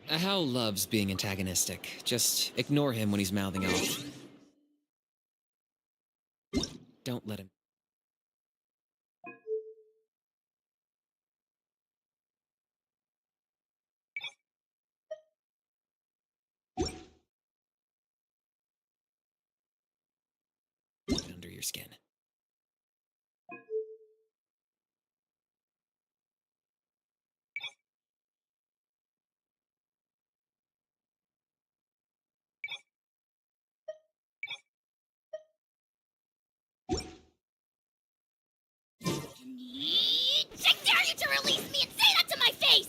Hao loves being antagonistic. Just ignore him when he's mouthing off. Don't let him. Under your skin. I dare you to release me and say that to my face!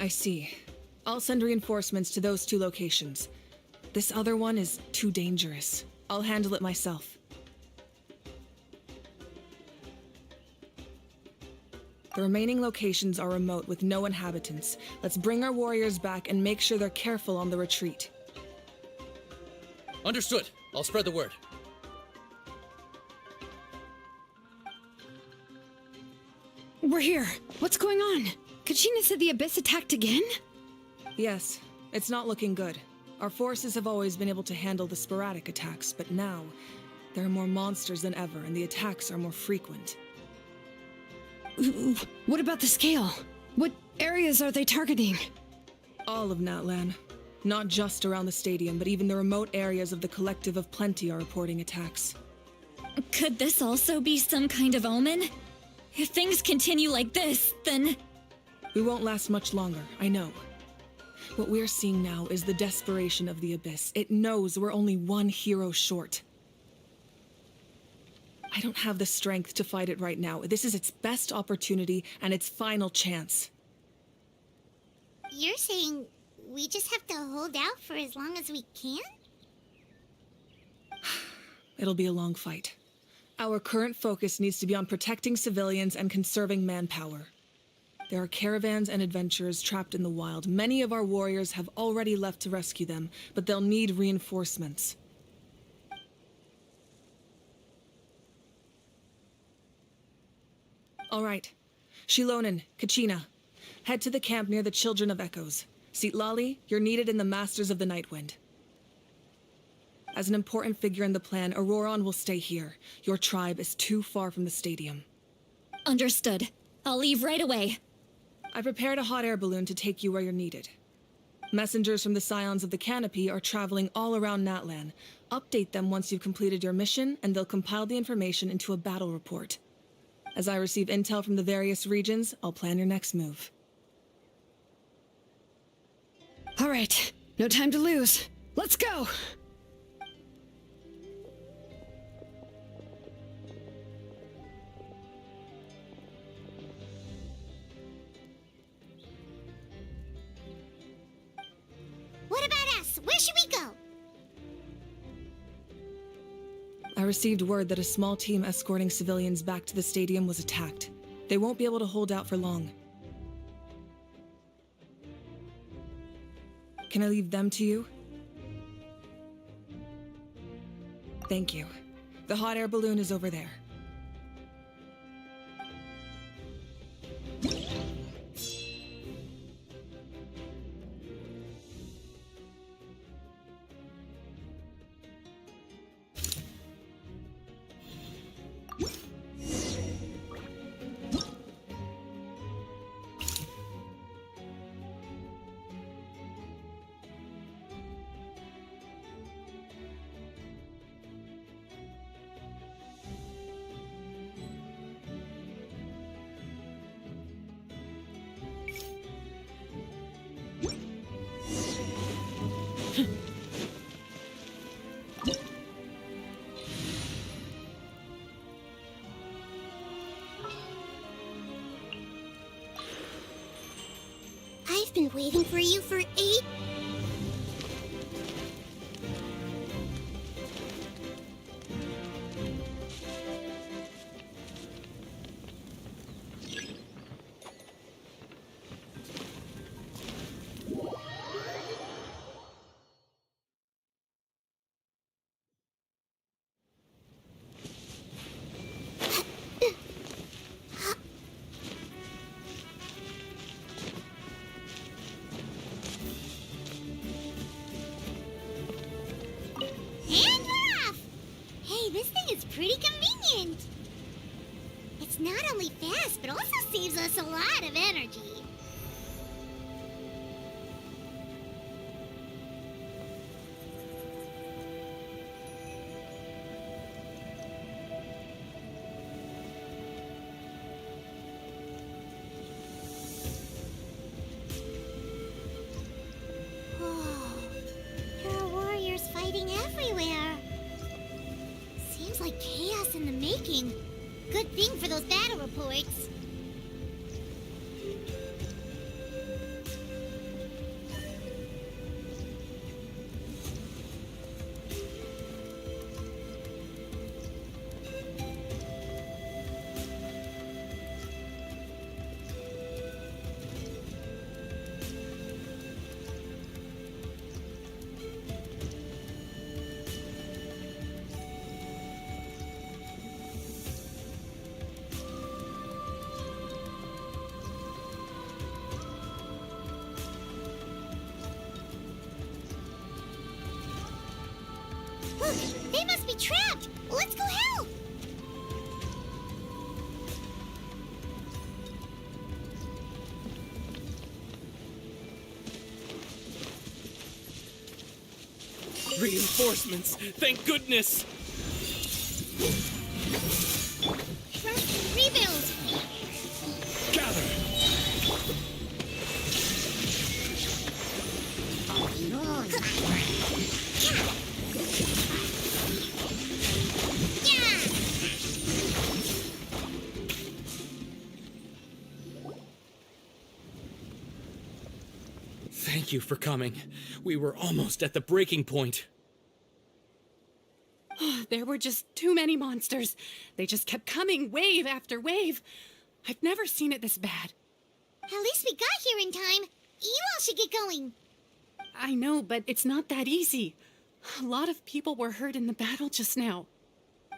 I see. I'll send reinforcements to those 2 locations. This other one is too dangerous. I'll handle it myself. The remaining locations are remote with no inhabitants. Let's bring our warriors back and make sure they're careful on the retreat. Understood. I'll spread the word. We're here. What's going on? Kachina said the Abyss attacked again? Yes, it's not looking good. Our forces have always been able to handle the sporadic attacks, but now there are more monsters than ever, and the attacks are more frequent. What about the scale? What areas are they targeting? All of Natlan. Not just around the stadium, but even the remote areas of the Collective of Plenty are reporting attacks. Could this also be some kind of omen? If things continue like this, then... We won't last much longer, I know. What we're seeing now is the desperation of the Abyss. It knows we're only one hero short. I don't have the strength to fight it right now. This is its best opportunity and its final chance. You're saying we just have to hold out for as long as we can? It'll be a long fight. Our current focus needs to be on protecting civilians and conserving manpower. There are caravans and adventurers trapped in the wild. Many of our warriors have already left to rescue them, but they'll need reinforcements. All right. Shilonen, Kachina, head to the camp near the Children of Echoes. Citlali, you're needed in the Masters of the Nightwind. As an important figure in the plan, Auroron will stay here. Your tribe is too far from the stadium. Understood. I'll leave right away. I prepared a hot air balloon to take you where you're needed. Messengers from the Scions of the Canopy are traveling all around Natlan. Update them once you've completed your mission, and they'll compile the information into a battle report. As I receive intel from the various regions, I'll plan your next move. All right, no time to lose. Let's go! received word that a small team escorting civilians back to the stadium was attacked. They won't be able to hold out for long. Can I leave them to you? Thank you. The hot air balloon is over there. I've been waiting for you for 8... Hand off! Hey, this thing is pretty convenient. It's not only fast, but also saves us a lot of energy. There are warriors fighting everywhere. Seems like chaos in the making. Good thing for those battle reports. Look, they must be trapped. Let's go help. Reinforcements! Thank goodness! Trust and rebuild. Gather! Yeah. Thank you for coming. We were almost at the breaking point. There were just too many monsters. They just kept coming, wave after wave. I've never seen it this bad. At least we got here in time. You all should get going. I know, but it's not that easy. A lot of people were hurt in the battle just now.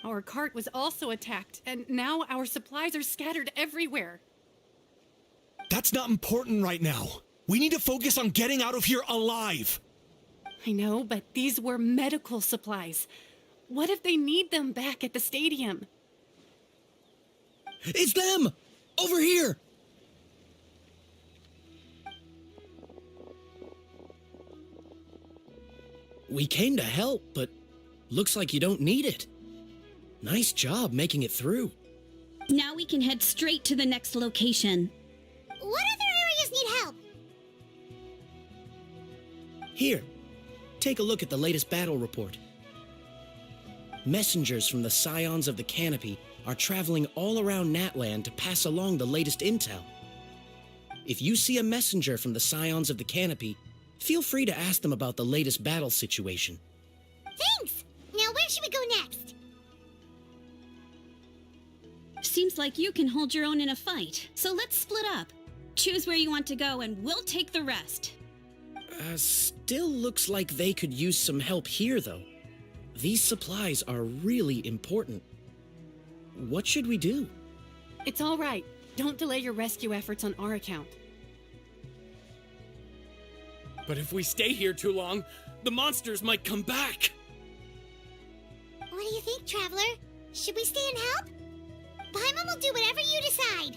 Our cart was also attacked, and now our supplies are scattered everywhere. That's not important right now. We need to focus on getting out of here alive. I know, but these were medical supplies. What if they need them back at the stadium? It's them! Over here! We came to help, but looks like you don't need it. Nice job making it through. Now we can head straight to the next location. What other areas need help? Here, take a look at the latest battle report. Messengers from the Scions of the Canopy are traveling all around Natlan to pass along the latest intel. If you see a messenger from the Scions of the Canopy, feel free to ask them about the latest battle situation. Thanks! Now where should we go next? Seems like you can hold your own in a fight, so let's split up. Choose where you want to go and we'll take the rest. Still looks like they could use some help here, though. These supplies are really important. What should we do? It's all right. Don't delay your rescue efforts on our account. But if we stay here too long, the monsters might come back. What do you think, Traveler? Should we stay and help? Paimon will do whatever you decide.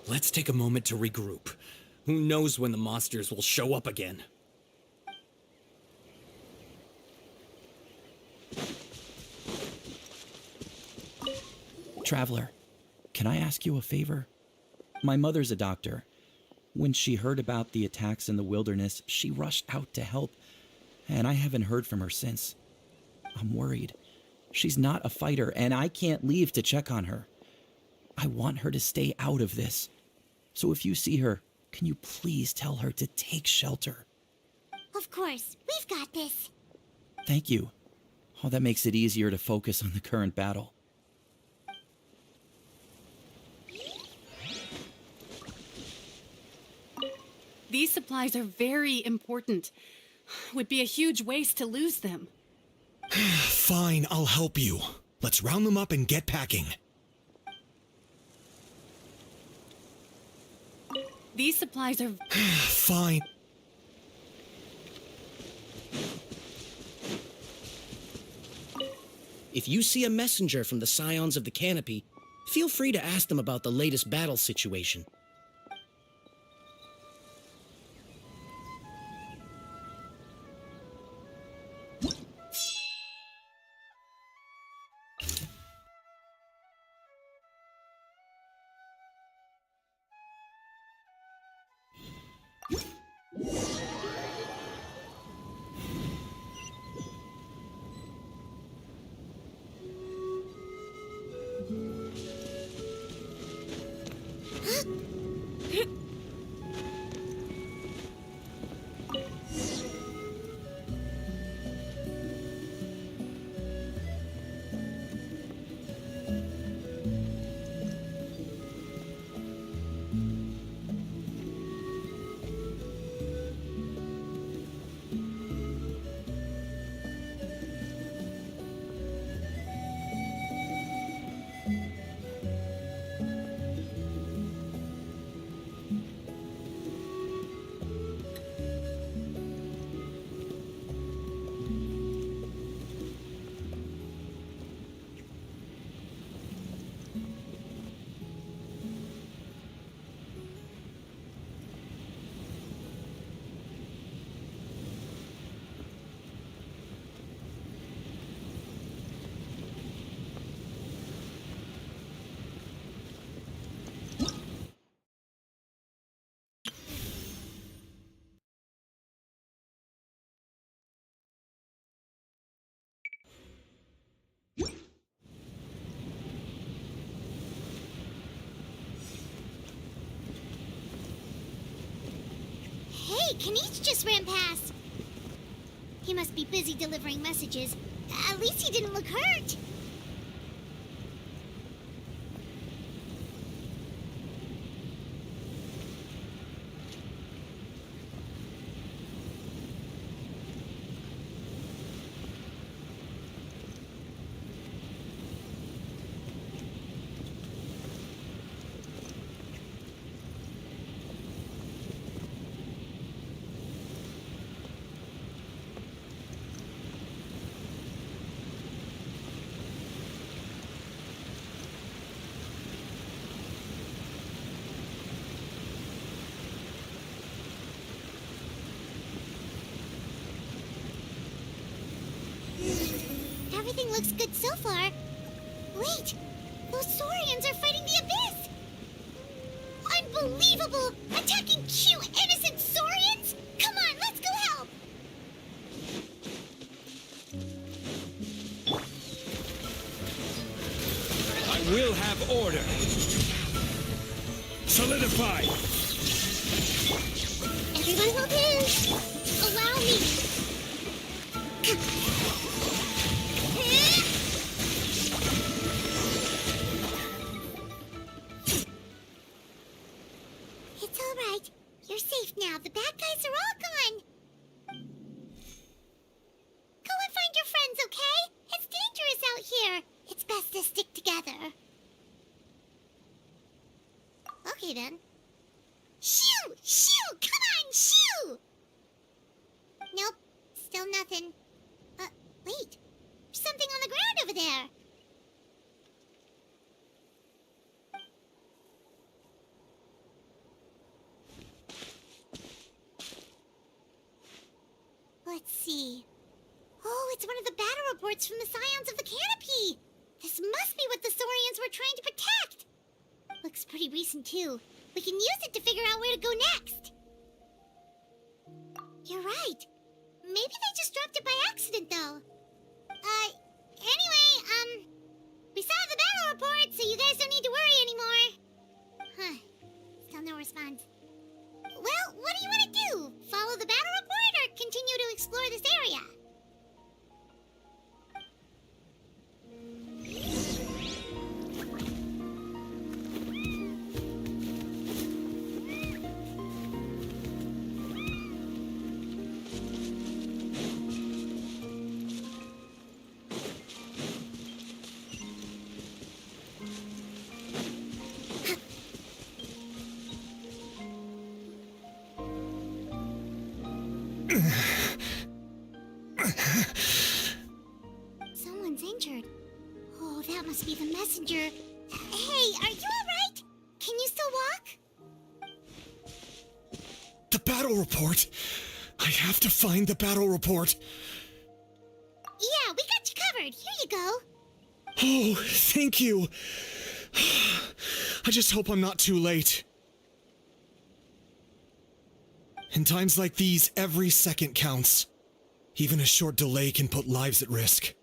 Let's take a moment to regroup. Who knows when the monsters will show up again? Traveler, can I ask you a favor? My mother's a doctor. When she heard about the attacks in the wilderness, she rushed out to help, and I haven't heard from her since. I'm worried. She's not a fighter, and I can't leave to check on her. I want her to stay out of this. So if you see her, can you please tell her to take shelter? Of course, we've got this. Thank you. Oh, that makes it easier to focus on the current battle. These supplies are very important. Would be a huge waste to lose them. Fine, I'll help you. Let's round them up and get packing. These supplies are... Fine. If you see a messenger from the Scions of the Canopy, feel free to ask them about the latest battle situation. Hey, Kanichi just ran past. He must be busy delivering messages. At least he didn't look hurt. Everything looks good so far. Wait, those Saurians are fighting the Abyss! Unbelievable! Attacking cute, innocent Saurians? Come on, let's go help! We'll have order. Solidify. Everyone hold hands. Allow me. It's all right. You're safe now. The bad guys are all gone. Go and find your friends, okay? It's dangerous out here. It's best to stick together. Okay, then. Shoo! Shoo! Come on, shoo! Nope. Still nothing. Wait. There's something on the ground over there. Let's see. Oh, it's one of the battle reports from the Scions of the Canopy. This must be what the Saurians were trying to protect. Looks pretty recent, too. We can use it to figure out where to go next. You're right. Maybe they just dropped it by accident, though. Anyway, we saw the battle report, so you guys don't need to worry anymore. Huh. Still no response. Well, what do you want to do? Follow the battle report or continue to explore this area? Someone's injured. Oh, that must be the messenger. Hey, are you alright? Can you still walk? The battle report! I have to find the battle report! Yeah, we got you covered. Here you go. Oh, thank you! I just hope I'm not too late. In times like these, every second counts. Even a short delay can put lives at risk.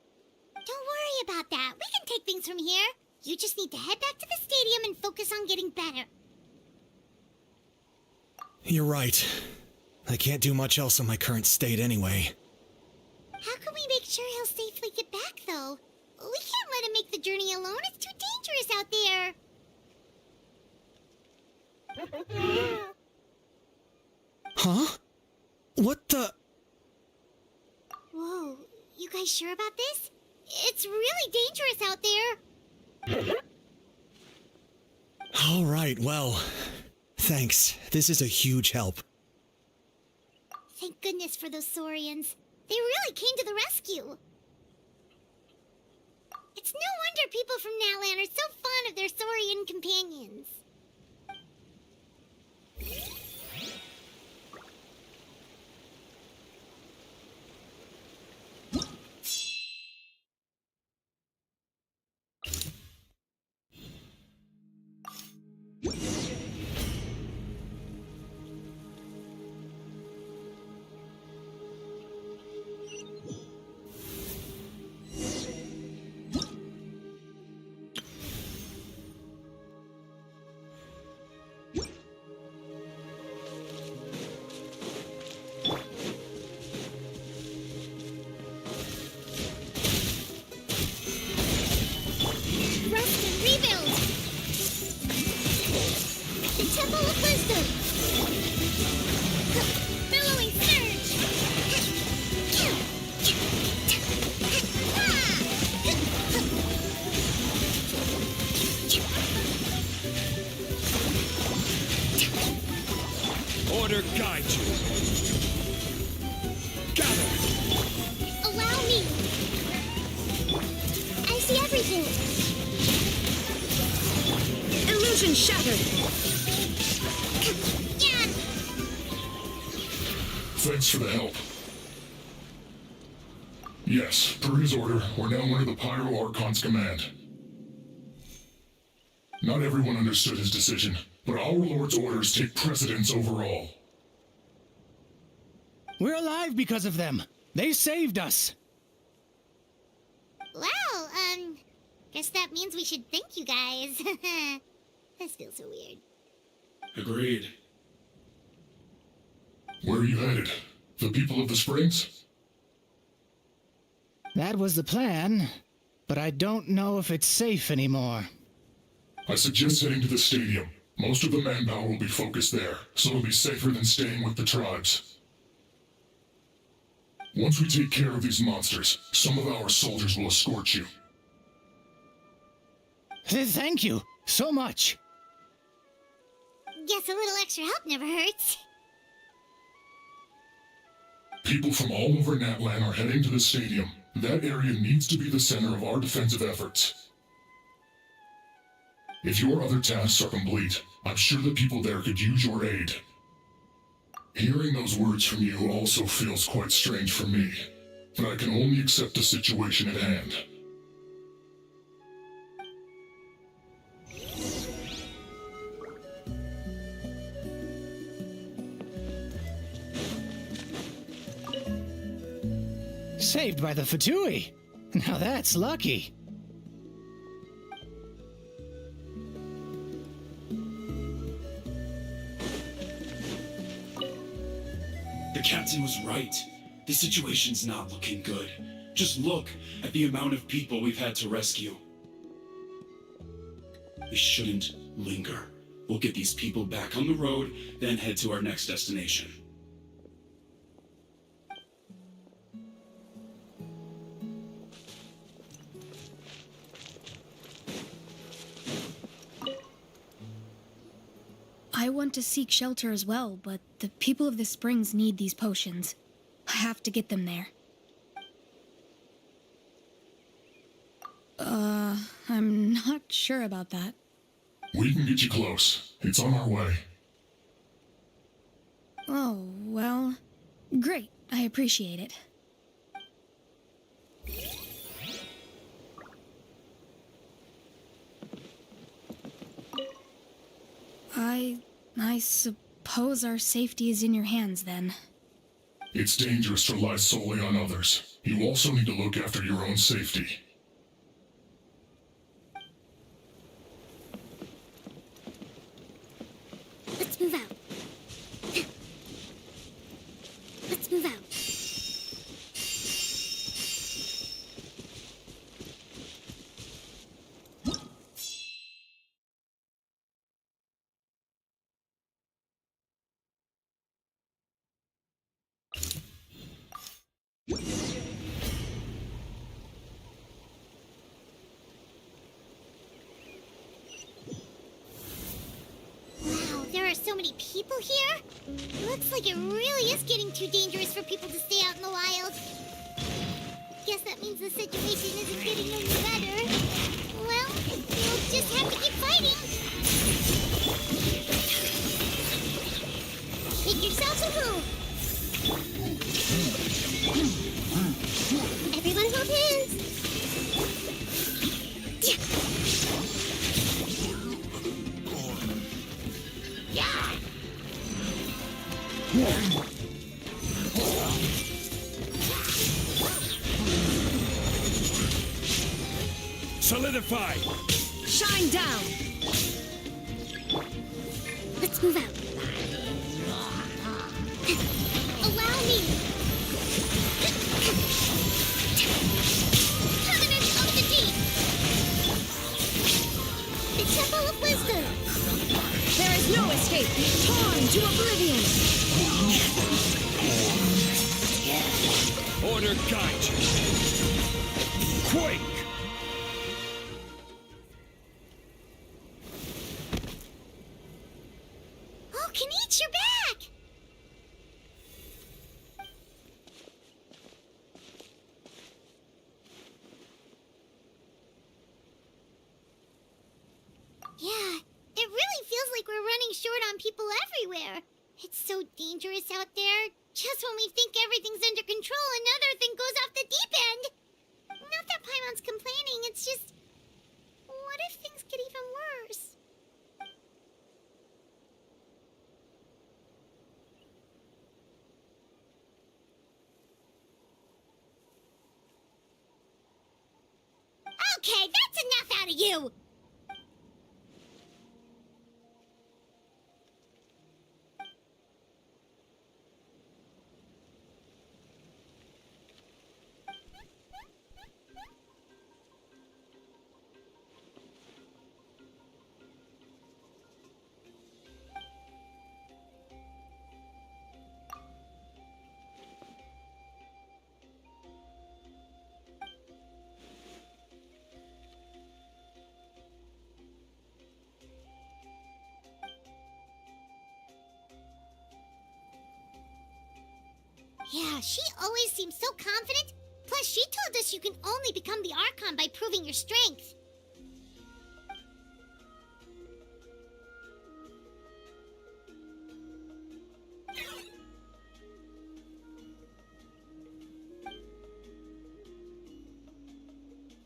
Don't worry about that. We can take things from here. You just need to head back to the stadium and focus on getting better. You're right. I can't do much else in my current state anyway. How can we make sure he'll safely get back, though? We can't let him make the journey alone. It's too dangerous out there. Huh? What the? Whoa, you guys sure about this? It's really dangerous out there. All right, well, thanks. This is a huge help. Thank goodness for those Saurians. They really came to the rescue. It's no wonder people from Natlan are so fond of their Saurian companions. Order guide you. Gather. Allow me. I see everything. Illusion shattered. Yeah. Thanks for the help. Yes, per his order, we're now under the Pyro Archon's command. Not everyone understood his decision, but our Lord's orders take precedence over all. We're alive because of them. They saved us. Well, Guess that means we should thank you guys. This feels so weird. Agreed. Where are you headed? The people of the Springs? That was the plan, but I don't know if it's safe anymore. I suggest heading to the stadium. Most of the manpower will be focused there, so it'll be safer than staying with the tribes. Once we take care of these monsters, some of our soldiers will escort you. Thank you so much. Guess a little extra help never hurts. People from all over Natlan are heading to the stadium. That area needs to be the center of our defensive efforts. If your other tasks are complete, I'm sure the people there could use your aid. Hearing those words from you also feels quite strange for me, but I can only accept the situation at hand. Saved by the Fatui. Now that's lucky. The captain was right. The situation's not looking good. Just look at the amount of people we've had to rescue. We shouldn't linger. We'll get these people back on the road, then head to our next destination. I want to seek shelter as well, but the people of the Springs need these potions. I have to get them there. I'm not sure about that. We can get you close. It's on our way. Oh, well, great. I appreciate it. I suppose our safety is in your hands, then. It's dangerous to rely solely on others. You also need to look after your own safety. Let's move out. Let's move out. There are so many people here. Looks like it really is getting too dangerous for people to stay out in the wild. Guess that means the situation isn't getting any better. Well, we'll just have to keep fighting. Make yourselves a move. Everyone hold hands. Solidify! Shine down! Let's move out. Allow me. Covenant of the Deep. The Temple of Wisdom. There is no escape! Torn to oblivion! Order guide you! Quake! Oh, Kanichi, you're back! Yeah, it really feels like we're running short on people everywhere. It's so dangerous out there. Just when we think everything's under control, another thing goes off the deep end. Not that Paimon's complaining, it's just... What if things get even worse? Okay, that's That's enough out of you! Yeah, she always seems so confident. Plus, she told us you can only become the Archon by proving your strength.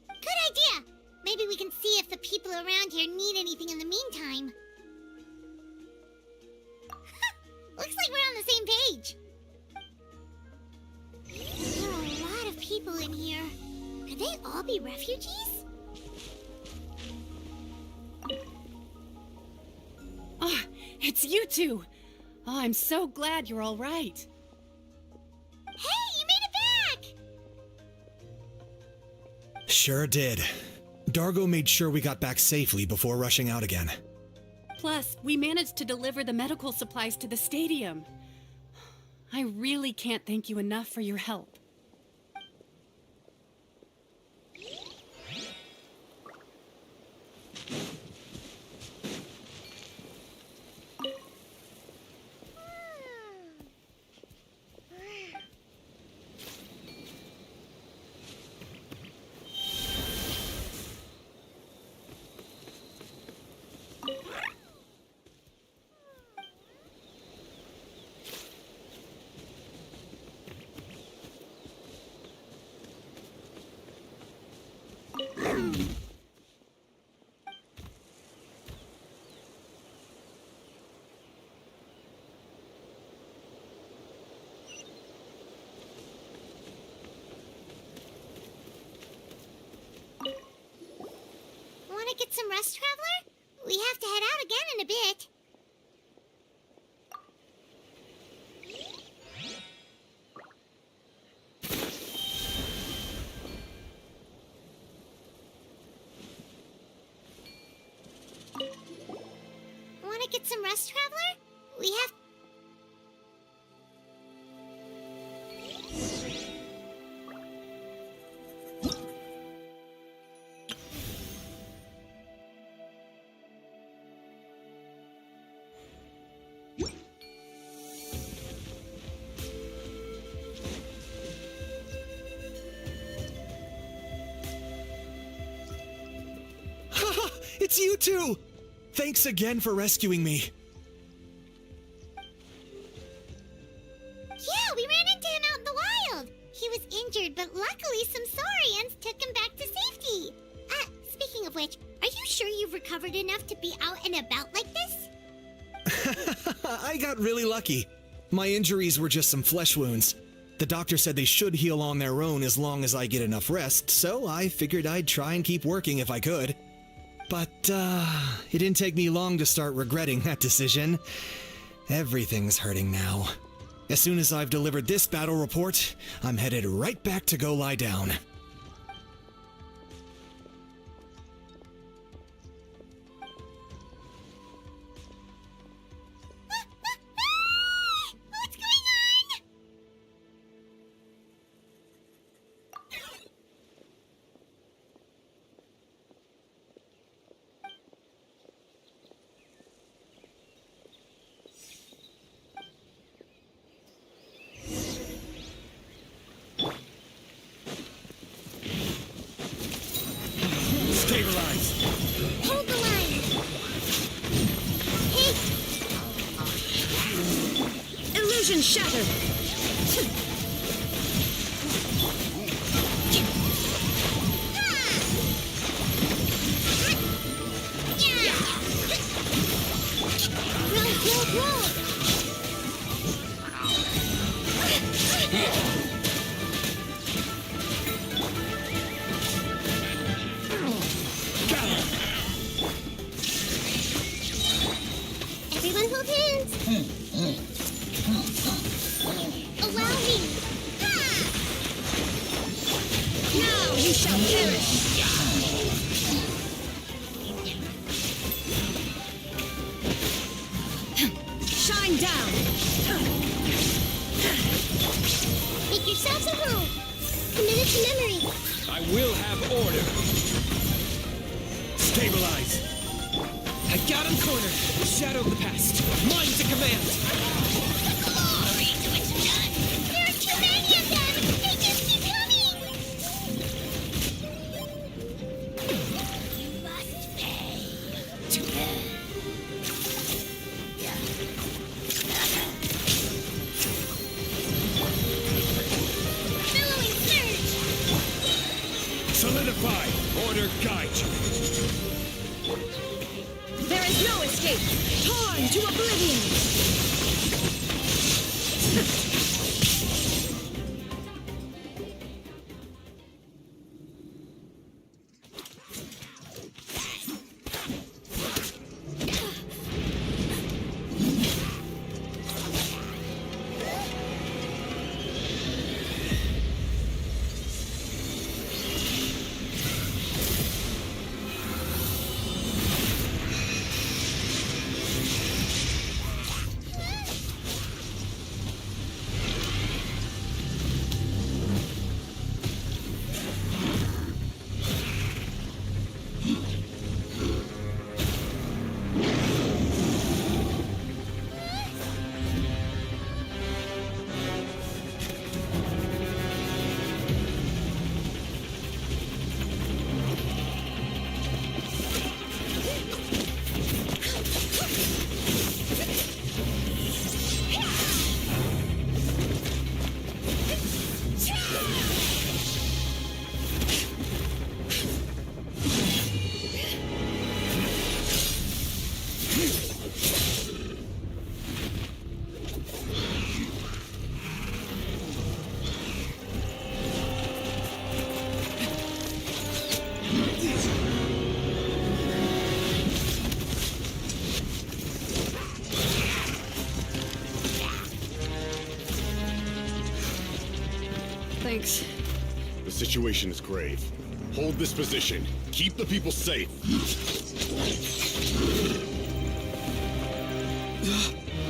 Good idea! Maybe we can see if the people around here need anything in the meantime. Looks like we're on the same page. There are a lot of people in here. Could they all be refugees? Oh, it's you two. Oh, I'm so glad you're all right. Hey, you made it back! Sure did. Dargo made sure we got back safely before rushing out again. Plus, we managed to deliver the medical supplies to the stadium. I really can't thank you enough for your help. Want to get some rest, Traveler? We have to head out again in a bit. Want to get some rest, Traveler? We have... It's you two! Thanks again for rescuing me. Yeah, we ran into him out in the wild. He was injured, but luckily some Saurians took him back to safety. Speaking of which, are you sure you've recovered enough to be out and about like this? I got really lucky. My injuries were just some flesh wounds. The doctor said they should heal on their own as long as I get enough rest, so I figured I'd try and keep working if I could. But, it didn't take me long to start regretting that decision. Everything's hurting now. As soon as I've delivered this battle report, I'm headed right back to go lie down. What's going on? Stabilize! Hold the line! Hey! Illusion shattered! Roll! You shall perish! Shine down! Make yourselves at home! Commit it to memory! I will have order. Stabilize. I got him cornered. Shadow of the past. Mine to command. Glory to its done! There are too many of them! They just keep coming! You must pay to them. Billowing surge! Solidify. Order guide you. There is no escape! Torn to oblivion! Thanks. The situation is grave. Hold this position. Keep the people safe.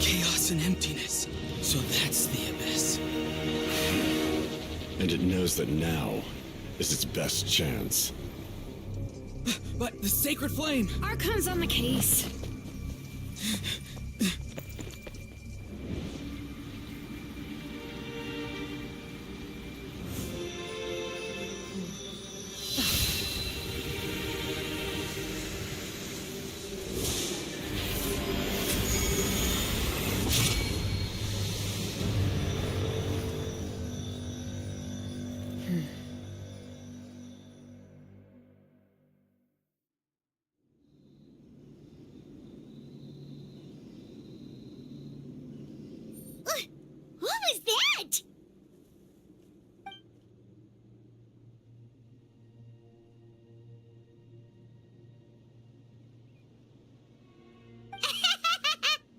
Chaos and emptiness. So that's the abyss. And it knows that now is its best chance. But the sacred flame! Archon's on the case. What was that?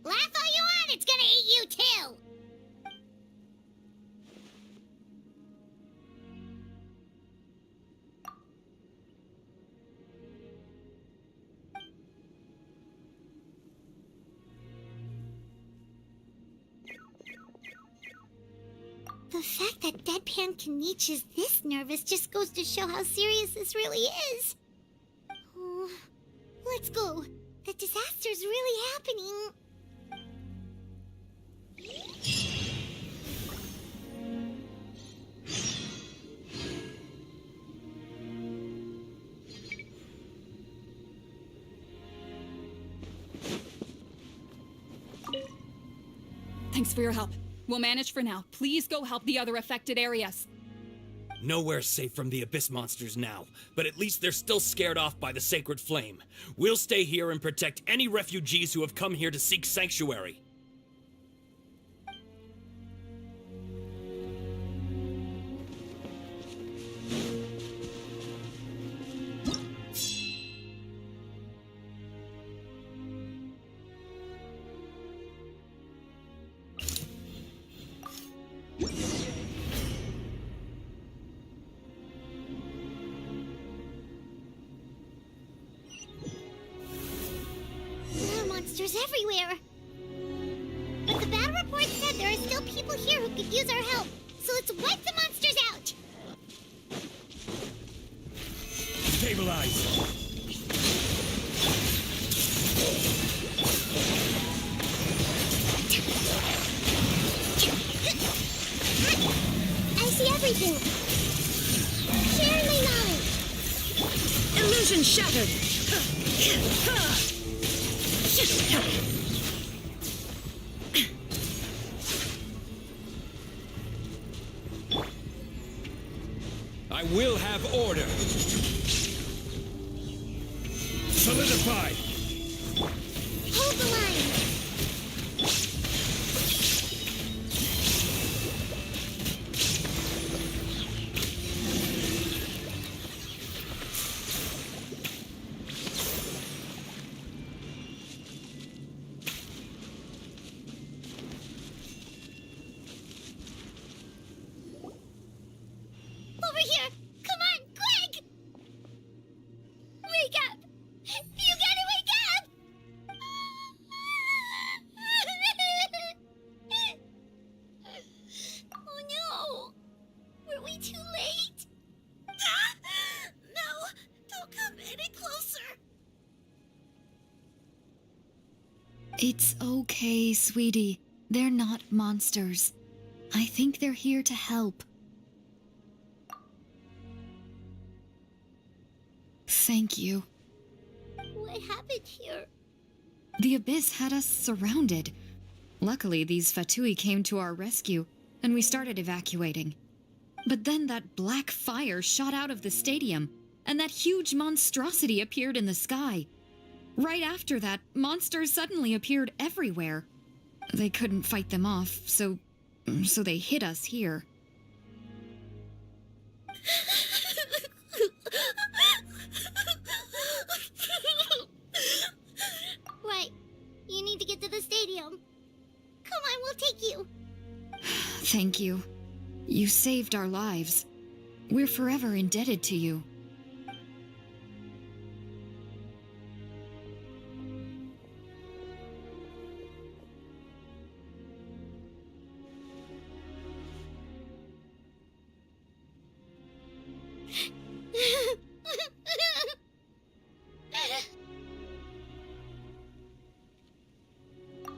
Laugh all you want, it's gonna eat you too! The fact that Deadpan Kaniche is this nervous just goes to show how serious this really is. Oh, let's go. The disaster's really happening. Thanks for your help. We'll manage for now. Please go help the other affected areas. Nowhere safe from the Abyss monsters now, but at least they're still scared off by the sacred flame. We'll stay here and protect any refugees who have come here to seek sanctuary. monsters everywhere. But the battle report said there are still people here who could use our help. So let's wipe the monsters out! Stabilize! I see everything. Share my knowledge. Illusion shattered. I will have order. Solidify. Hold the line. Over here! Come on, quick! Wake up! You gotta wake up! Oh no! Were we too late? No! Don't come any closer! It's okay, sweetie. They're not monsters. I think they're here to help. Thank you. What happened here? The Abyss had us surrounded. Luckily, these Fatui came to our rescue, and we started evacuating. But then that black fire shot out of the stadium, and that huge monstrosity appeared in the sky. Right after that, monsters suddenly appeared everywhere. They couldn't fight them off, so they hit us here. Right. You need to get to the stadium. Come on, we'll take you. Thank you. You saved our lives. We're forever indebted to you.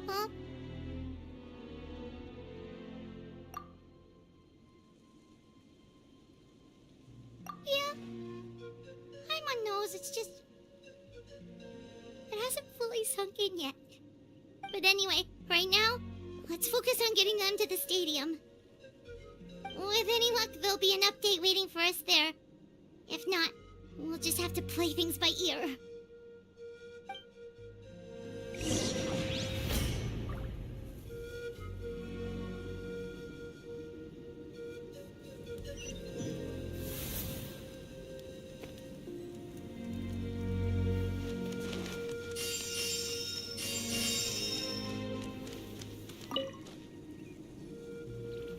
Huh? Yeah. I'm on nose, it's just... It hasn't fully sunk in yet. But anyway, right now, let's focus on getting them to the stadium. With any luck, there'll be an update waiting for us there. If not, we'll just have to play things by ear.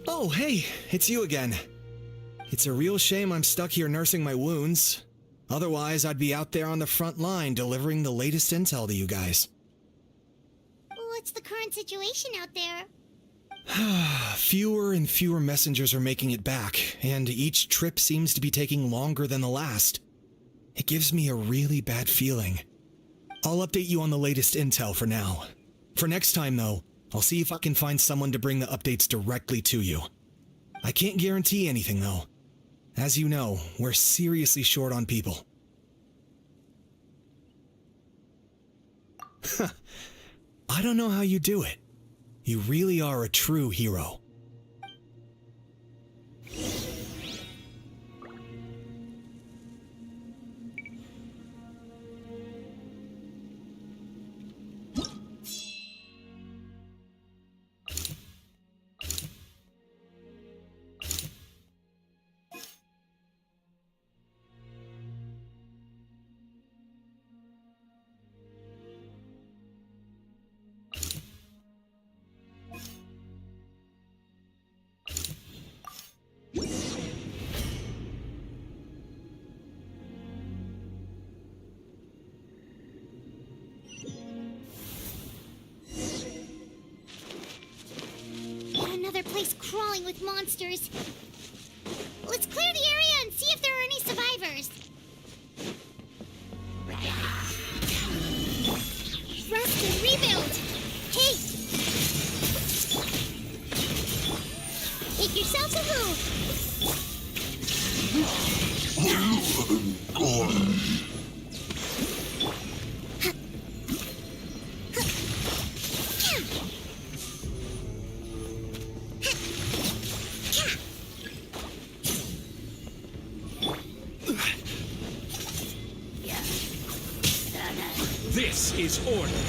Oh, hey, it's you again. It's a real shame I'm stuck here nursing my wounds. Otherwise, I'd be out there on the front line delivering the latest intel to you guys. What's the current situation out there? Fewer and fewer messengers are making it back, and each trip seems to be taking longer than the last. It gives me a really bad feeling. I'll update you on the latest intel for now. For next time, though, I'll see if I can find someone to bring the updates directly to you. I can't guarantee anything, though. As you know, we're seriously short on people. I don't know how you do it. You really are a true hero. dealing with monsters. Let's clear the area and see if there are any survivors. Rest and rebuild. Hey! Make yourselves a move. This is order.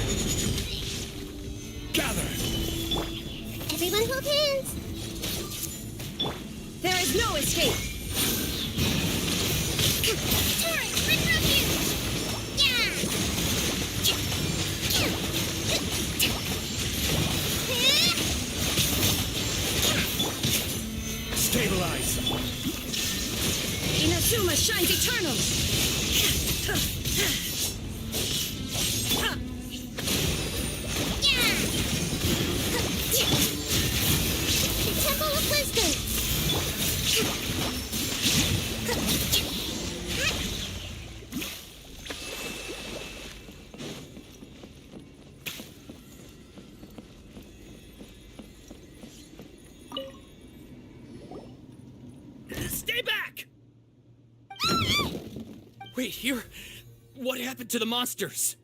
Gather. Everyone hold hands. There is no escape. Taurus, bring refuge. Yeah. Stabilize. Inazuma shines eternal. Temple of Wisdom. Stay back! Wait, here? What happened to the monsters?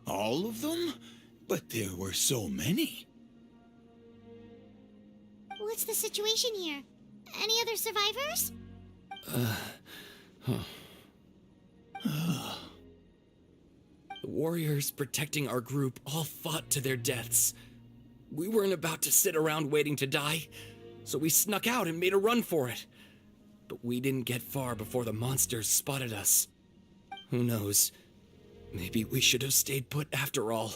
All of them? But there were so many. What's the situation here? Any other survivors? The warriors protecting our group all fought to their deaths. We weren't about to sit around waiting to die, so we snuck out and made a run for it. But we didn't get far before the monsters spotted us. Who knows? Maybe we should have stayed put after all.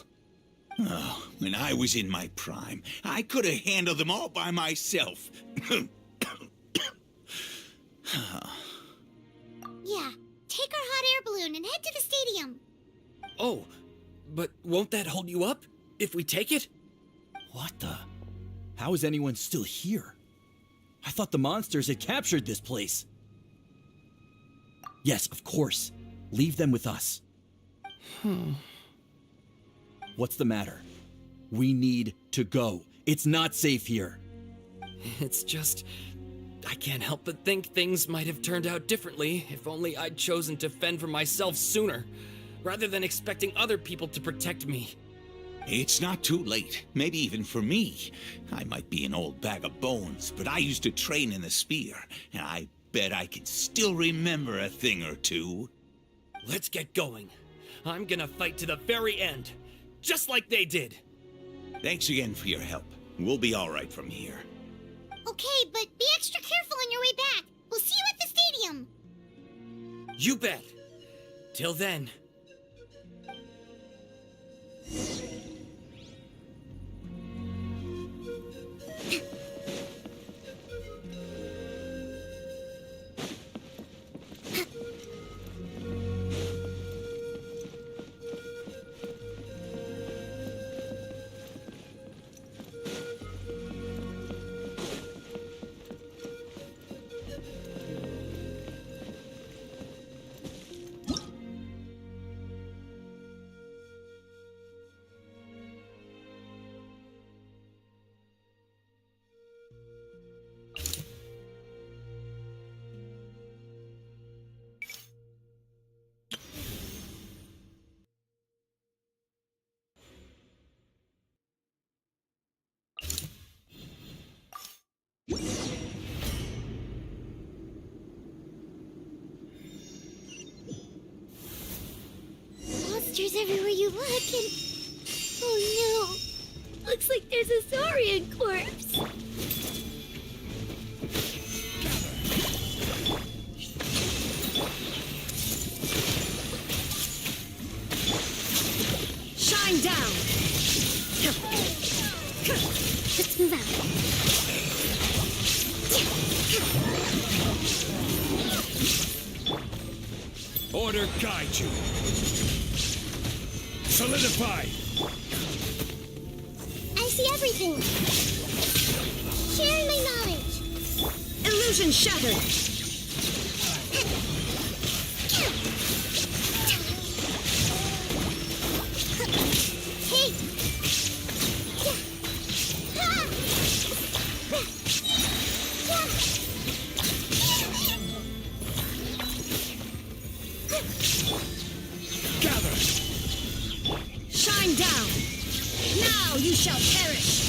Oh, when I was in my prime, I could have handled them all by myself. Yeah. Take our hot air balloon and head to the stadium. Oh, but won't that hold you up if we take it? What the? How is anyone still here? I thought the monsters had captured this place. Yes, of course. Leave them with us. What's the matter? We need to go. It's not safe here. It's just... I can't help but think things might have turned out differently if only I'd chosen to fend for myself sooner, rather than expecting other people to protect me. It's not too late, maybe even for me. I might be an old bag of bones, but I used to train in the spear, and I bet I can still remember a thing or two. Let's get going. I'm gonna fight to the very end, just like they did. Thanks again for your help. We'll be all right from here. Okay, but be extra careful on your way back. We'll see you at the stadium. You bet. Till then. Monsters everywhere you look, and... Oh no! Looks like there's a saurian corpse! Shine down! Let's move out. Order guide you. Solidify. I see everything. Sharing my knowledge. Illusion shattered. Hey. Gather! Shine down. Now you shall perish.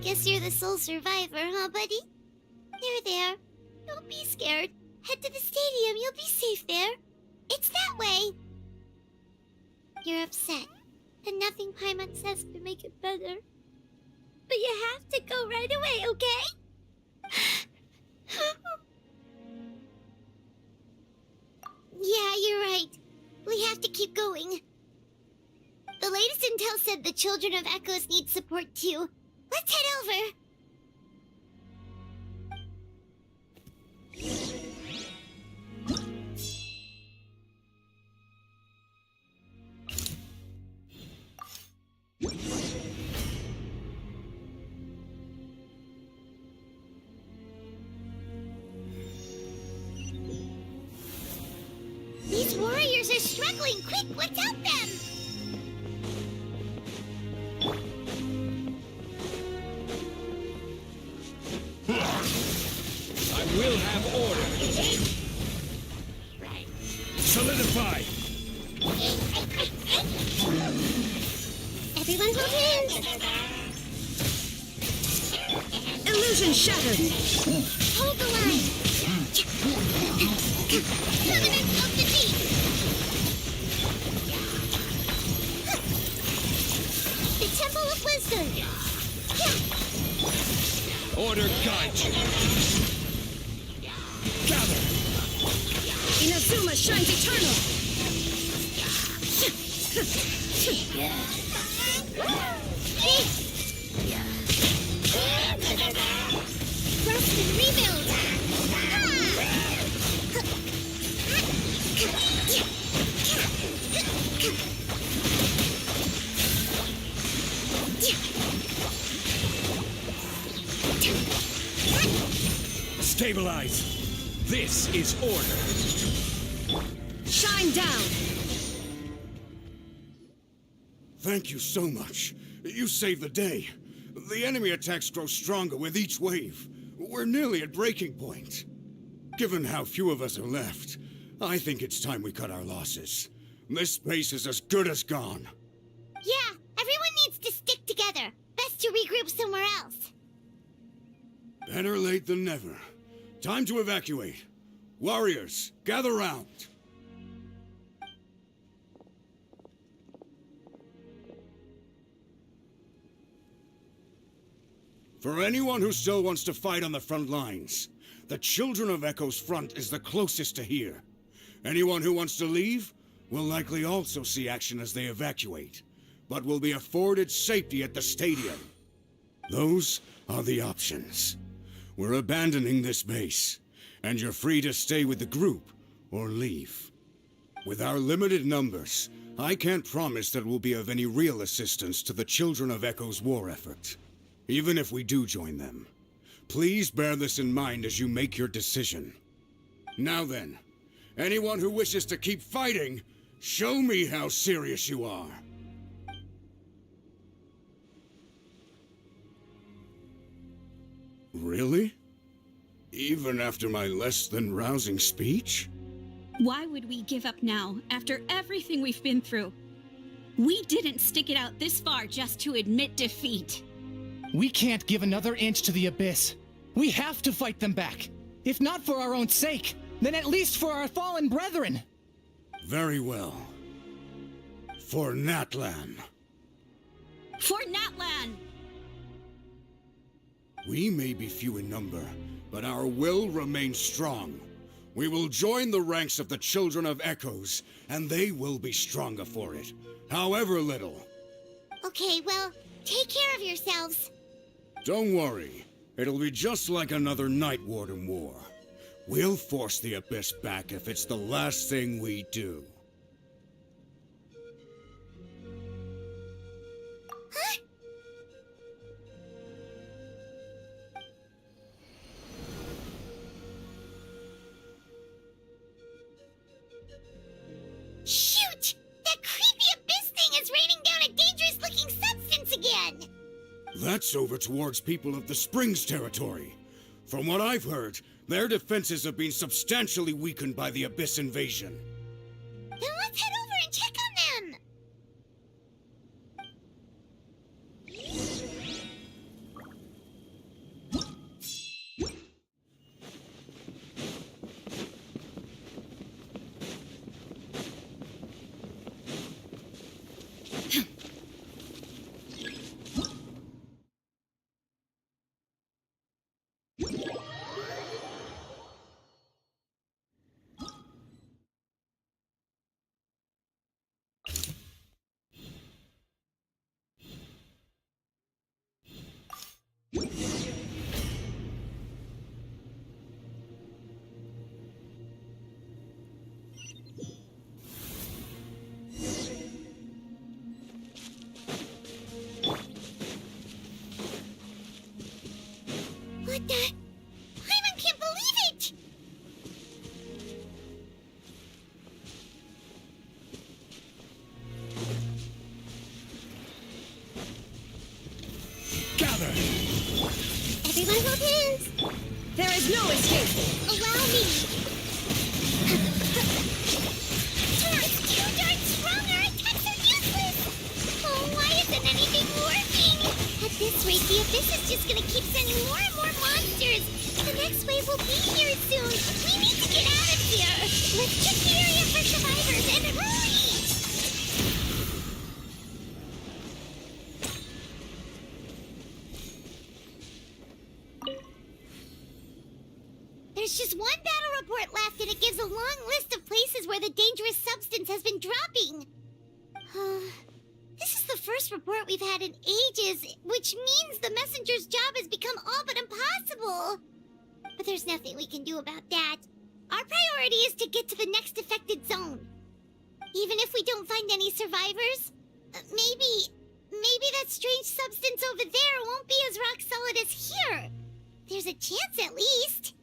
Guess you're the sole survivor, huh, buddy? There. Don't be scared. Head to the stadium. You'll be safe there. It's that way. You're upset, and nothing Paimon says can make it better. But you have to go right away, okay? Yeah, you're right. We have to keep going. The latest intel said the Children of Echoes need support too. Let's head over. These warriors are struggling. Quick, let's help them. I will have order. Solidify. Everyone hold hands. Illusion shattered. Hold the line. Covenant of defeat. The Temple of Wisdom. Order guide you. Gather. Inazuma shines eternal. Rest and rebuild. Stabilize. This is order. Shine down. Thank you so much. You saved the day. The enemy attacks grow stronger with each wave. We're nearly at breaking point. Given how few of us are left, I think it's time we cut our losses. This base is as good as gone. Yeah, everyone needs to stick together. Best to regroup somewhere else. Better late than never. Time to evacuate. Warriors, gather round. For anyone who still wants to fight on the front lines, the Children of Echo's front is the closest to here. Anyone who wants to leave will likely also see action as they evacuate, but will be afforded safety at the stadium. Those are the options. We're abandoning this base, and you're free to stay with the group or leave. With our limited numbers, I can't promise that we'll be of any real assistance to the Children of Echo's war effort. Even if we do join them, please bear this in mind as you make your decision. Now then, anyone who wishes to keep fighting, show me how serious you are. Really? Even after my less than rousing speech? Why would we give up now, after everything we've been through? We didn't stick it out this far just to admit defeat. We can't give another inch to the Abyss. We have to fight them back. If not for our own sake, then at least for our fallen brethren. Very well. For Natlan. For Natlan! We may be few in number, but our will remains strong. We will join the ranks of the Children of Echoes, and they will be stronger for it, however little. Okay, well, take care of yourselves. Don't worry. It'll be just like another Night Warden war. We'll force the Abyss back if it's the last thing we do. Huh? Shoot! That creepy Abyss thing is raining down a dangerous-looking substance again! That's over towards people of the Springs territory. From what I've heard, their defenses have been substantially weakened by the Abyss invasion. Then let's head over and check on them! What the? Hyman can't believe it! Gather! Everyone hold hands! There is no escape! Allow me! Tor's too darn strong! Our attacks are useless! Oh, why isn't anything working? At this rate, the Abyss is just gonna keep sending more and more monsters! The next wave will be here soon! We need to get out of here! Let's check the area for survivors and hurry! There's just one battle report left, and it gives a long list of places where the dangerous substance has been dropping. This is the first report we've had in ages, which means the messenger's job has become all but impossible. But there's nothing we can do about that. Our priority is to get to the next affected zone. Even if we don't find any survivors, maybe that strange substance over there won't be as rock solid as here. There's a chance at least.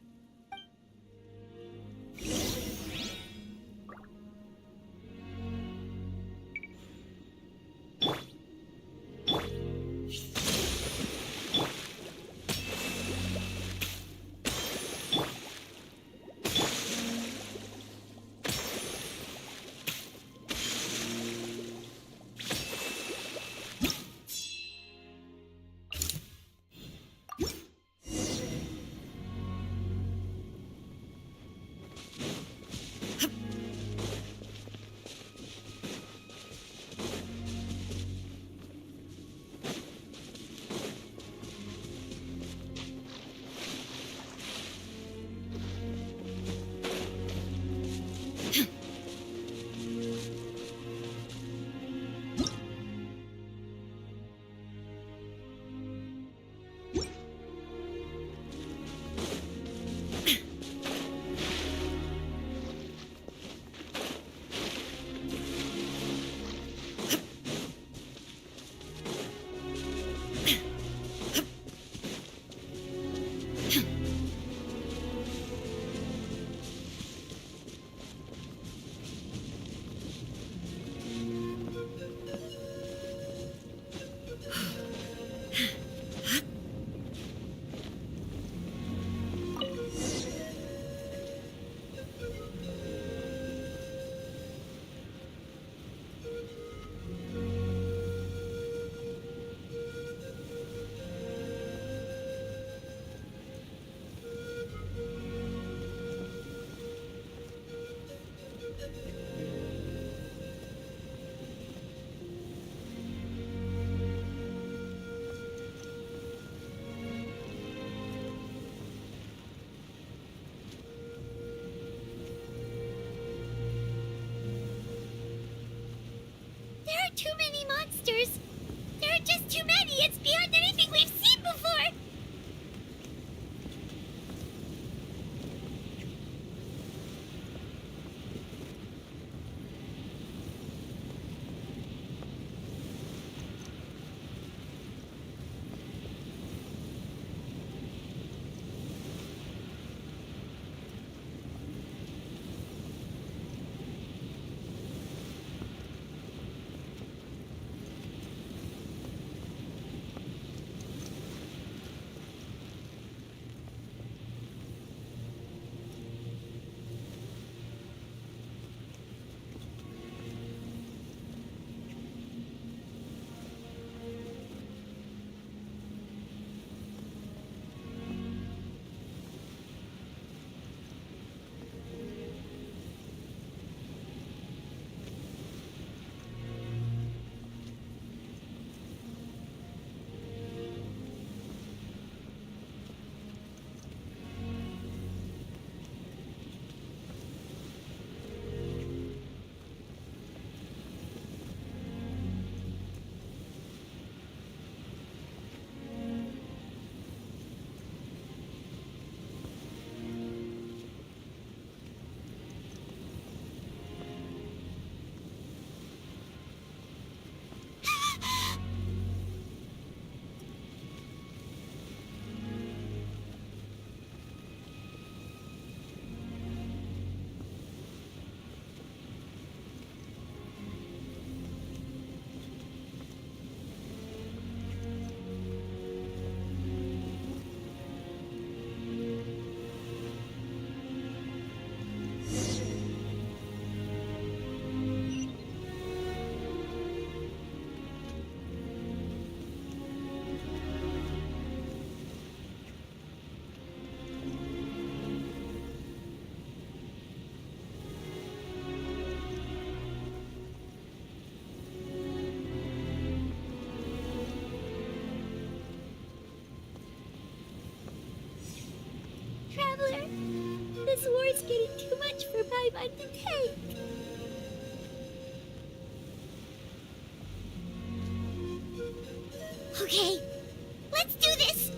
time undertake. Okay, let's do this!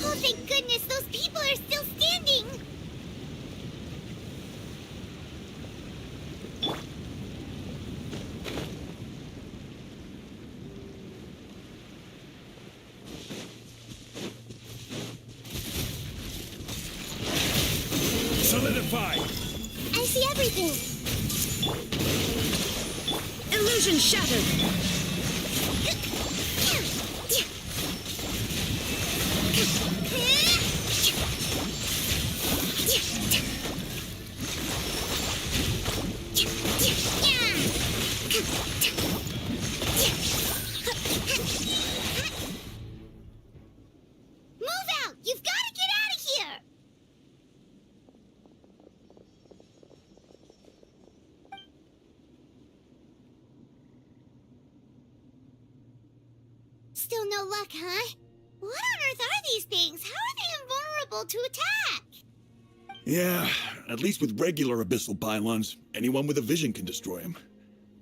Oh, thank goodness, those people are still standing! Solidify! I see everything! Illusion shattered! Move out! You've got to get out of here! Still no luck, huh? What on earth are these things? How are they invulnerable to attack? Yeah, at least with regular abyssal pylons, anyone with a vision can destroy them.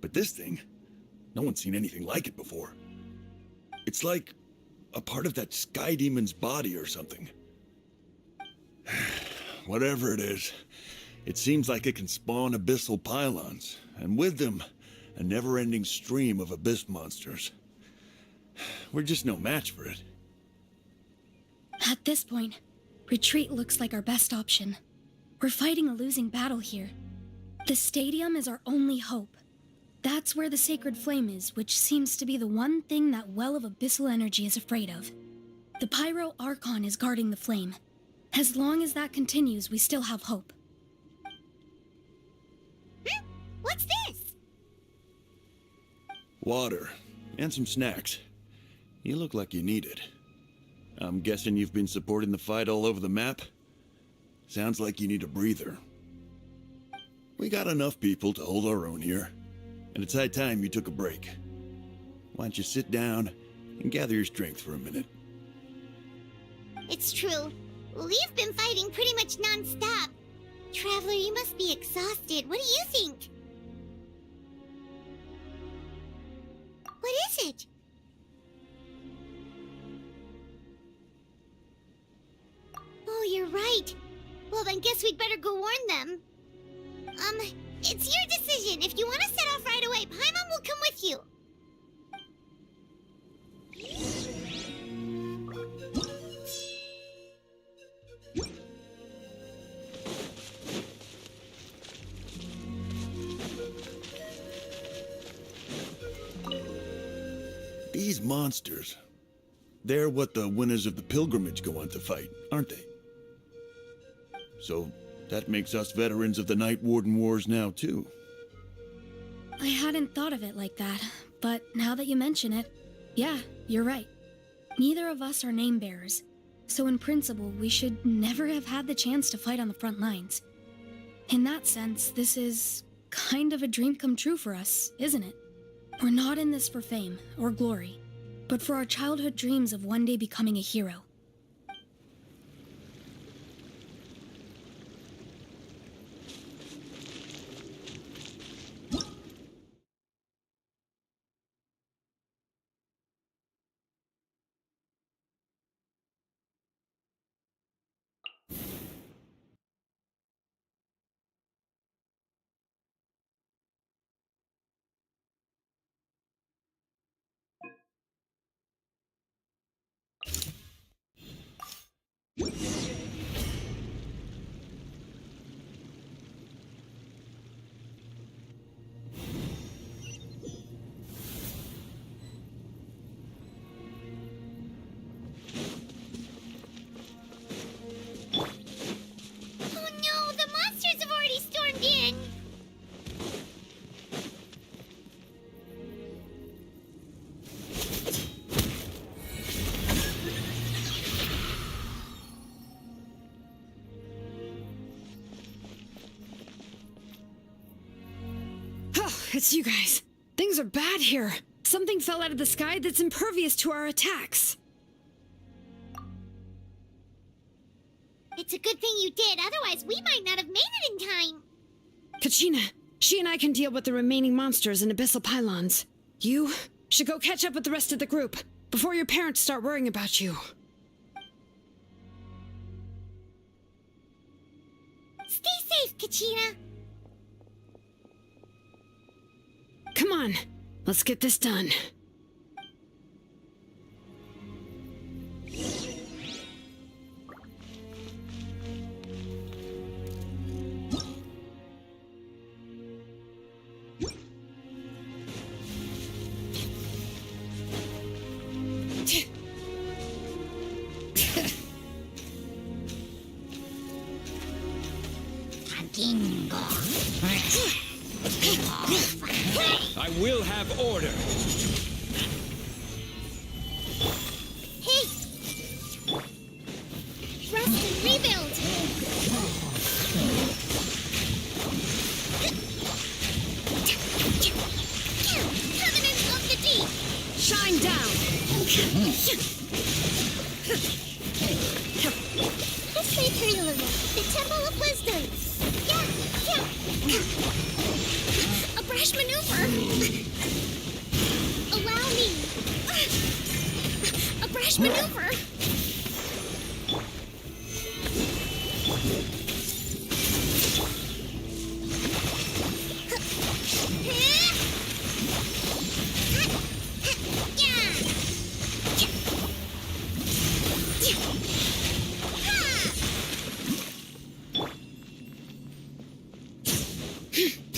But this thing, no one's seen anything like it before. It's like a part of that sky demon's body or something. Whatever it is, it seems like it can spawn abyssal pylons, and with them, a never-ending stream of abyss monsters. We're just no match for it. At this point, retreat looks like our best option. We're fighting a losing battle here. The stadium is our only hope. That's where the sacred flame is, which seems to be the one thing that well of abyssal energy is afraid of. The Pyro Archon is guarding the flame. As long as that continues, we still have hope. What's this? Water, and some snacks. You look like you need it. I'm guessing you've been supporting the fight all over the map? Sounds like you need a breather. We got enough people to hold our own here, and it's high time you took a break. Why don't you sit down and gather your strength for a minute? It's true. We've been fighting pretty much non-stop. Traveler, you must be exhausted. What do you think? What is it? Oh, you're right. Well, then guess we'd better go warn them. It's your decision. If you want to set off right away, Paimon will come with you. These monsters, they're what the winners of the pilgrimage go on to fight, aren't they? So that makes us veterans of the Night Warden Wars now, too. I hadn't thought of it like that, but now that you mention it, yeah, you're right. Neither of us are name bearers, so in principle, we should never have had the chance to fight on the front lines. In that sense, this is kind of a dream come true for us, isn't it? We're not in this for fame or glory, but for our childhood dreams of one day becoming a hero. it's you guys. Things are bad here. Something fell out of the sky that's impervious to our attacks. It's a good thing you did, otherwise we might not have made it in time. Kachina, she and I can deal with the remaining monsters and abyssal pylons. You should go catch up with the rest of the group before your parents start worrying about you. Stay safe, Kachina. Come on, let's get this done. I will have order. Hey! Rest and rebuild! Covenant of the Deep! Shine down! Let's play turn a little. The Temple of Wisdom! A brash maneuver! Allow me! A brash maneuver!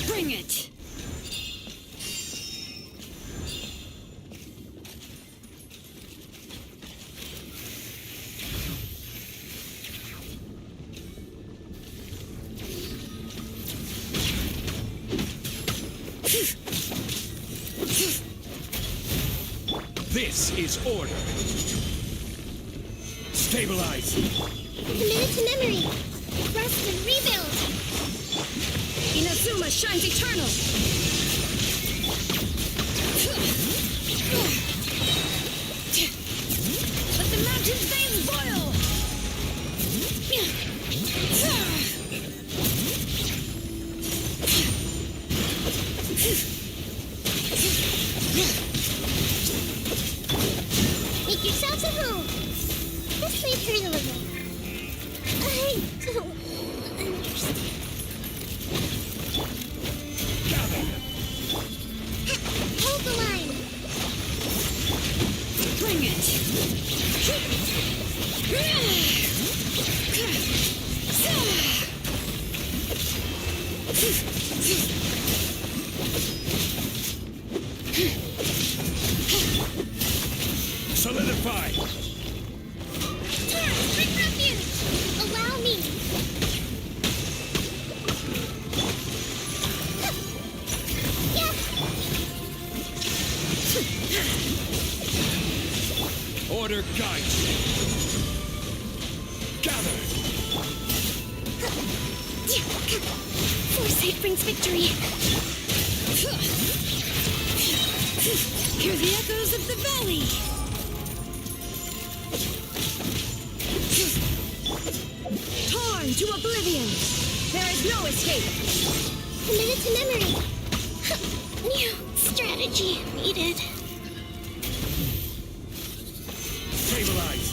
Bring it! This is order. Stabilize. Committed to memory. Rest and rebuild. Inazuma shines eternal! Let the mountain's veins boil! Make yourselves at home. Let's play turn a little. I don't understand. Hold the line. Bring it! Solidify. Turn, bring refuge. Allow me. Order guides you. Gather. Foresight brings victory. Hear the echoes of the valley! Torn to oblivion! There is no escape! Committed to memory. New strategy needed. Stabilize.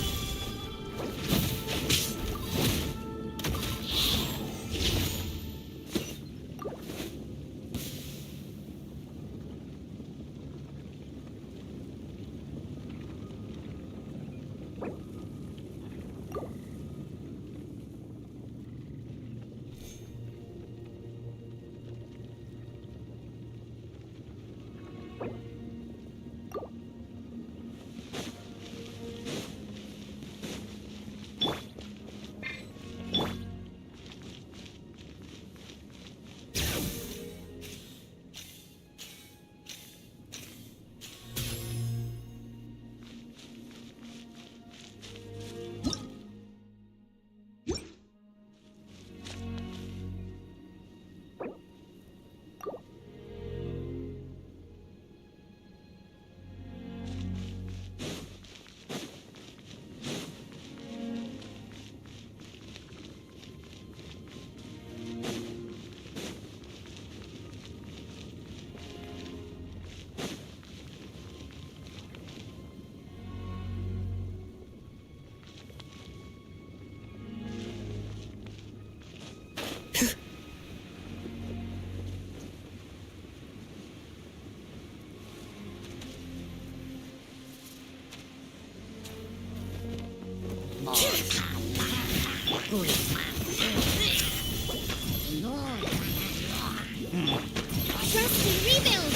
Trust and rebuild!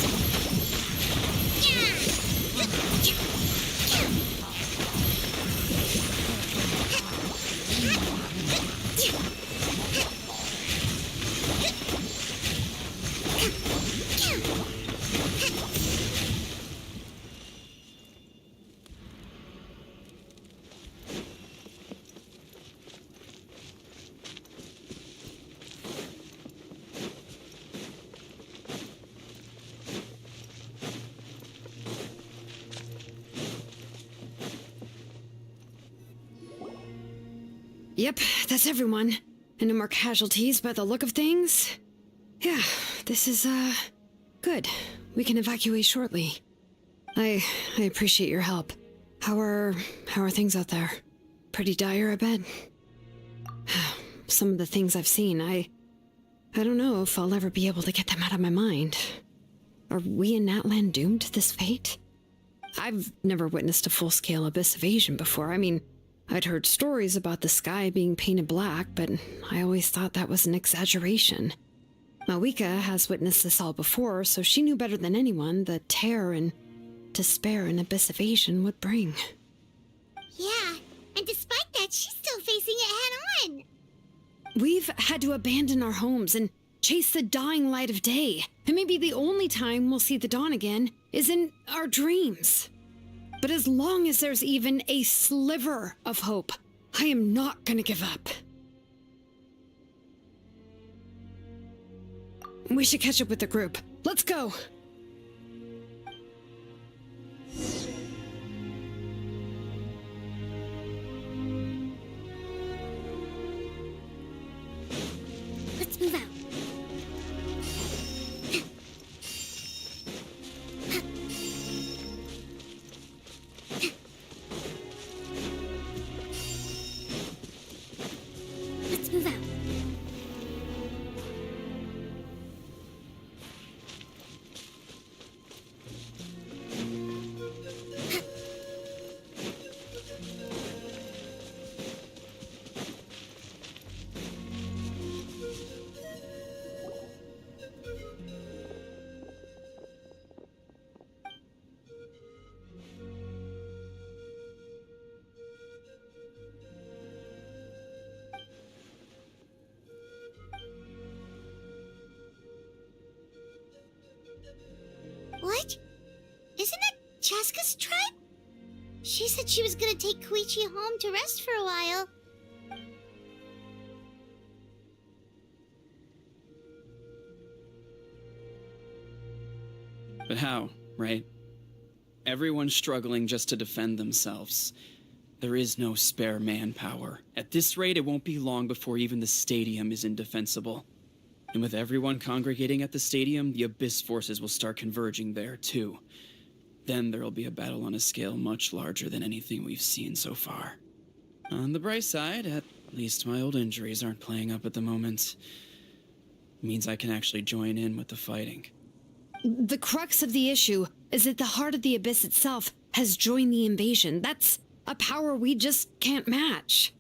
Yep, that's everyone. And no more casualties by the look of things. Yeah, this is, good. We can evacuate shortly. I appreciate your help. How are things out there? Pretty dire, I bet. Some of the things I've seen, I don't know if I'll ever be able to get them out of my mind. Are we in Natlan doomed to this fate? I've never witnessed a full-scale abyss invasion before. I mean, I'd heard stories about the sky being painted black, but I always thought that was an exaggeration. Mawika has witnessed this all before, so she knew better than anyone the terror and despair an abyss invasion would bring. Yeah, and despite that, she's still facing it head-on. We've had to abandon our homes and chase the dying light of day, and maybe the only time we'll see the dawn again is in our dreams. But as long as there's even a sliver of hope, I am not gonna give up. We should catch up with the group. Let's go! Let's move out. Let's move out. What? Isn't that Chaska's tribe? She said she was gonna take Koichi home to rest for a while. But how, right? Everyone's struggling just to defend themselves. There is no spare manpower. At this rate, it won't be long before even the stadium is indefensible. And with everyone congregating at the stadium, the Abyss forces will start converging there, too. Then there'll be a battle on a scale much larger than anything we've seen so far. On the bright side, at least my old injuries aren't playing up at the moment. Means I can actually join in with the fighting. The crux of the issue is that the heart of the Abyss itself has joined the invasion. That's a power we just can't match.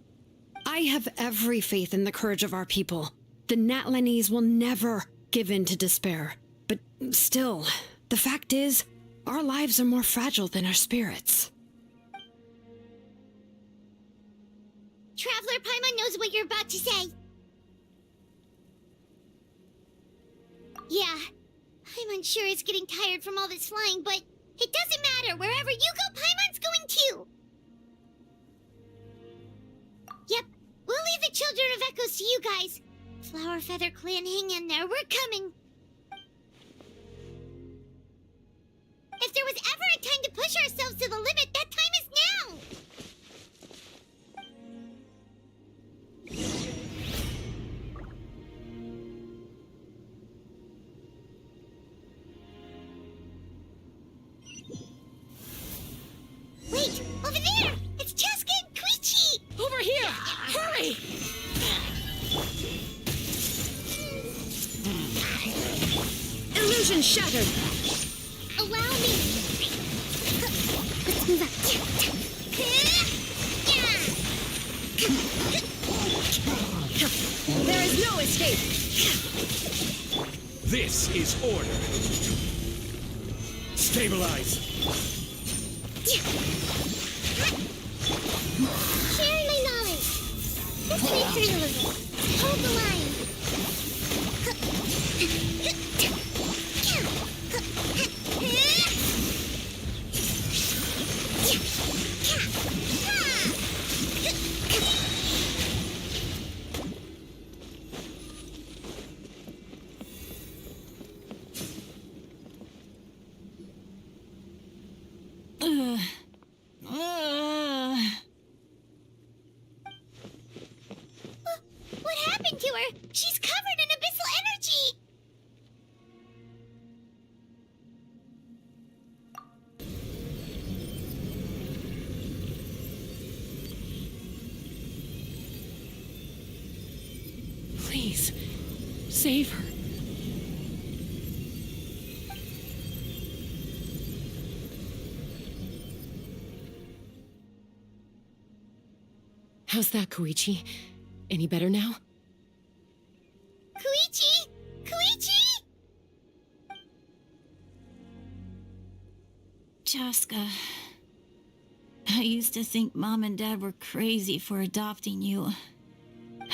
I have every faith in the courage of our people. The Natlanese will never give in to despair. But still, the fact is, our lives are more fragile than our spirits. Traveler Paimon knows what you're about to say. Yeah, Paimon sure is getting tired from all this flying, but it doesn't matter. Wherever you go, Paimon's going too. Yep, we'll leave the Children of Echoes to you guys. Flower Feather Clan, hang in there. We're coming. If there was ever a time to push ourselves to the limit, that time is now! Wait! Over there! It's Chaska and Koichi! Over here! Hurry! Illusion shattered! Allow me! Let's move out. There is no escape! This is order. Stabilize. Sharing my knowledge. This makes journalism. Hold the line. What happened to her? She's covered in abyssal energy! Please, save her. How's that, Koichi? Any better now? Koichi! Koichi! Chaska, I used to think Mom and Dad were crazy for adopting you.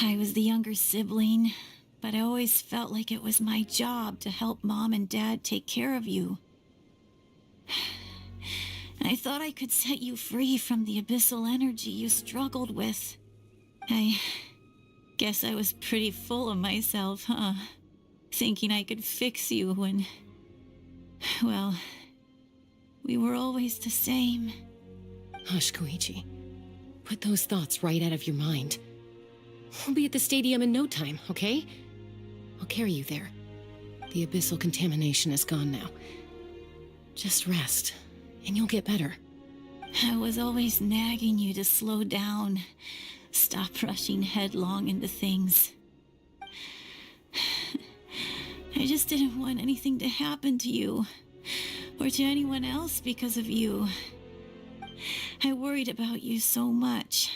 I was the younger sibling, but I always felt like it was my job to help Mom and Dad take care of you. I thought I could set you free from the abyssal energy you struggled with. I guess I was pretty full of myself, huh? Thinking I could fix you when... well, we were always the same. Hush, Koichi. Put those thoughts right out of your mind. We'll be at the stadium in no time, okay? I'll carry you there. The abyssal contamination is gone now. Just rest, and you'll get better. I was always nagging you to slow down. Stop rushing headlong into things. I just didn't want anything to happen to you, or to anyone else because of you. I worried about you so much.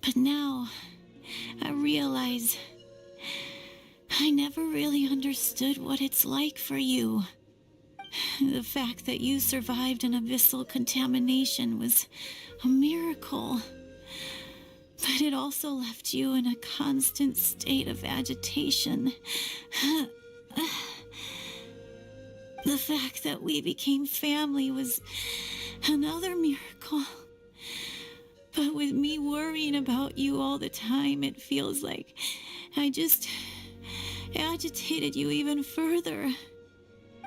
But now, I realize I never really understood what it's like for you. The fact that you survived an abyssal contamination was a miracle. But it also left you in a constant state of agitation. The fact that we became family was another miracle. But with me worrying about you all the time, it feels like I just agitated you even further.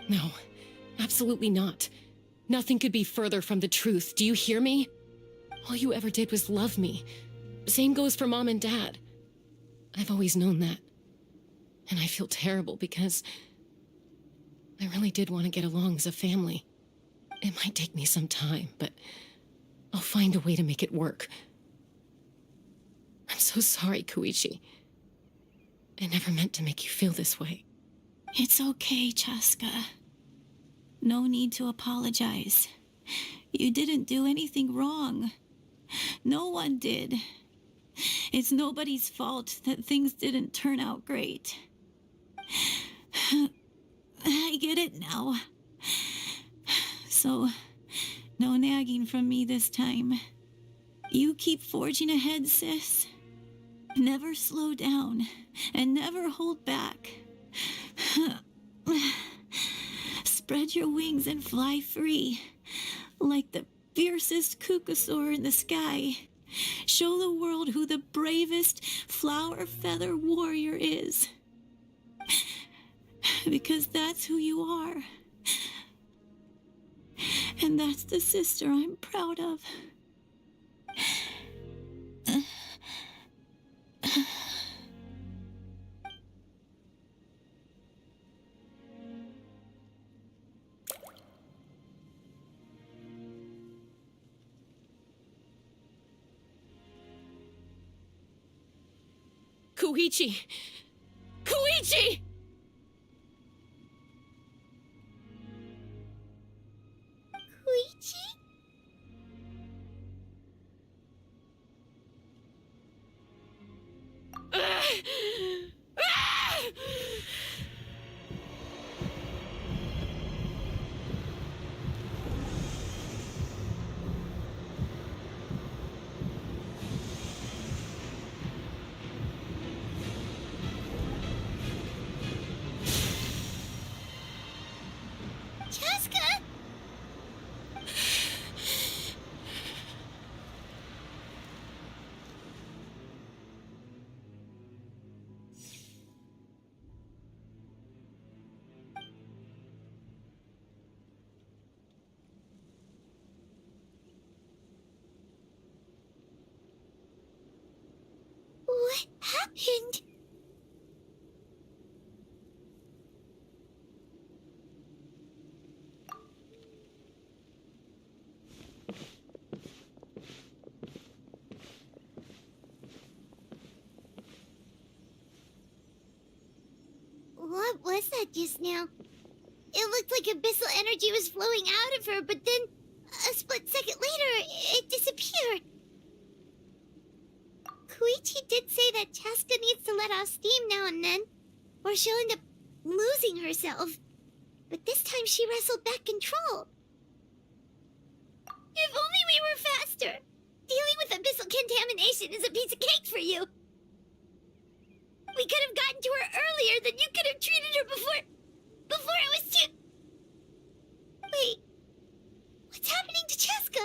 No, absolutely not. Nothing could be further from the truth. Do you hear me? All you ever did was love me. Same goes for Mom and Dad. I've always known that. And I feel terrible because I really did want to get along as a family. It might take me some time, but I'll find a way to make it work. I'm so sorry, Koichi. I never meant to make you feel this way. It's okay, Chaska. No need to apologize. You didn't do anything wrong. No one did. It's nobody's fault that things didn't turn out great. I get it now. So, no nagging from me this time. You keep forging ahead, sis. Never slow down, and never hold back. Spread your wings and fly free, like the fiercest kukasaur in the sky. Show the world who the bravest flower feather warrior is. Because that's who you are. And that's the sister I'm proud of. Koichi! Koichi! Koichi? And... What was that just now? It looked like abyssal energy was flowing out of her, but then a split second later, it disappeared. Koichi did say that Chaska needs to let off steam now and then, or she'll end up losing herself. But this time she wrestled back control. If only we were faster! Dealing with abyssal contamination is a piece of cake for you! We could have gotten to her earlier, then you could have treated her before it was too... Wait, what's happening to Chaska?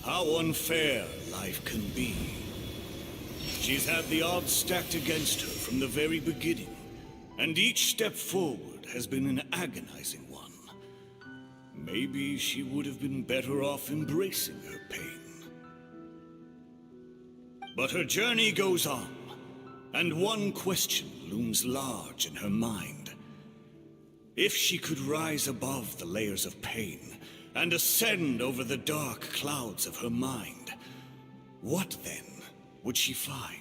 How unfair life can be. She's had the odds stacked against her from the very beginning, and each step forward has been an agonizing one. Maybe she would have been better off embracing her pain. But her journey goes on, and one question looms large in her mind. If she could rise above the layers of pain and ascend over the dark clouds of her mind, what then would she find?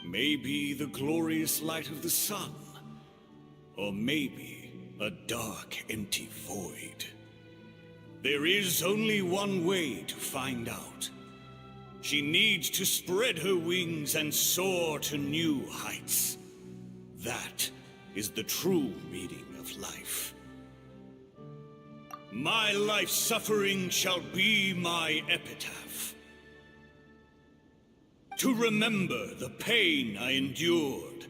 Maybe the glorious light of the sun, or maybe a dark, empty void. There is only one way to find out. She needs to spread her wings and soar to new heights. That is the true meaning of life. My life's suffering shall be my epitaph. To remember the pain I endured.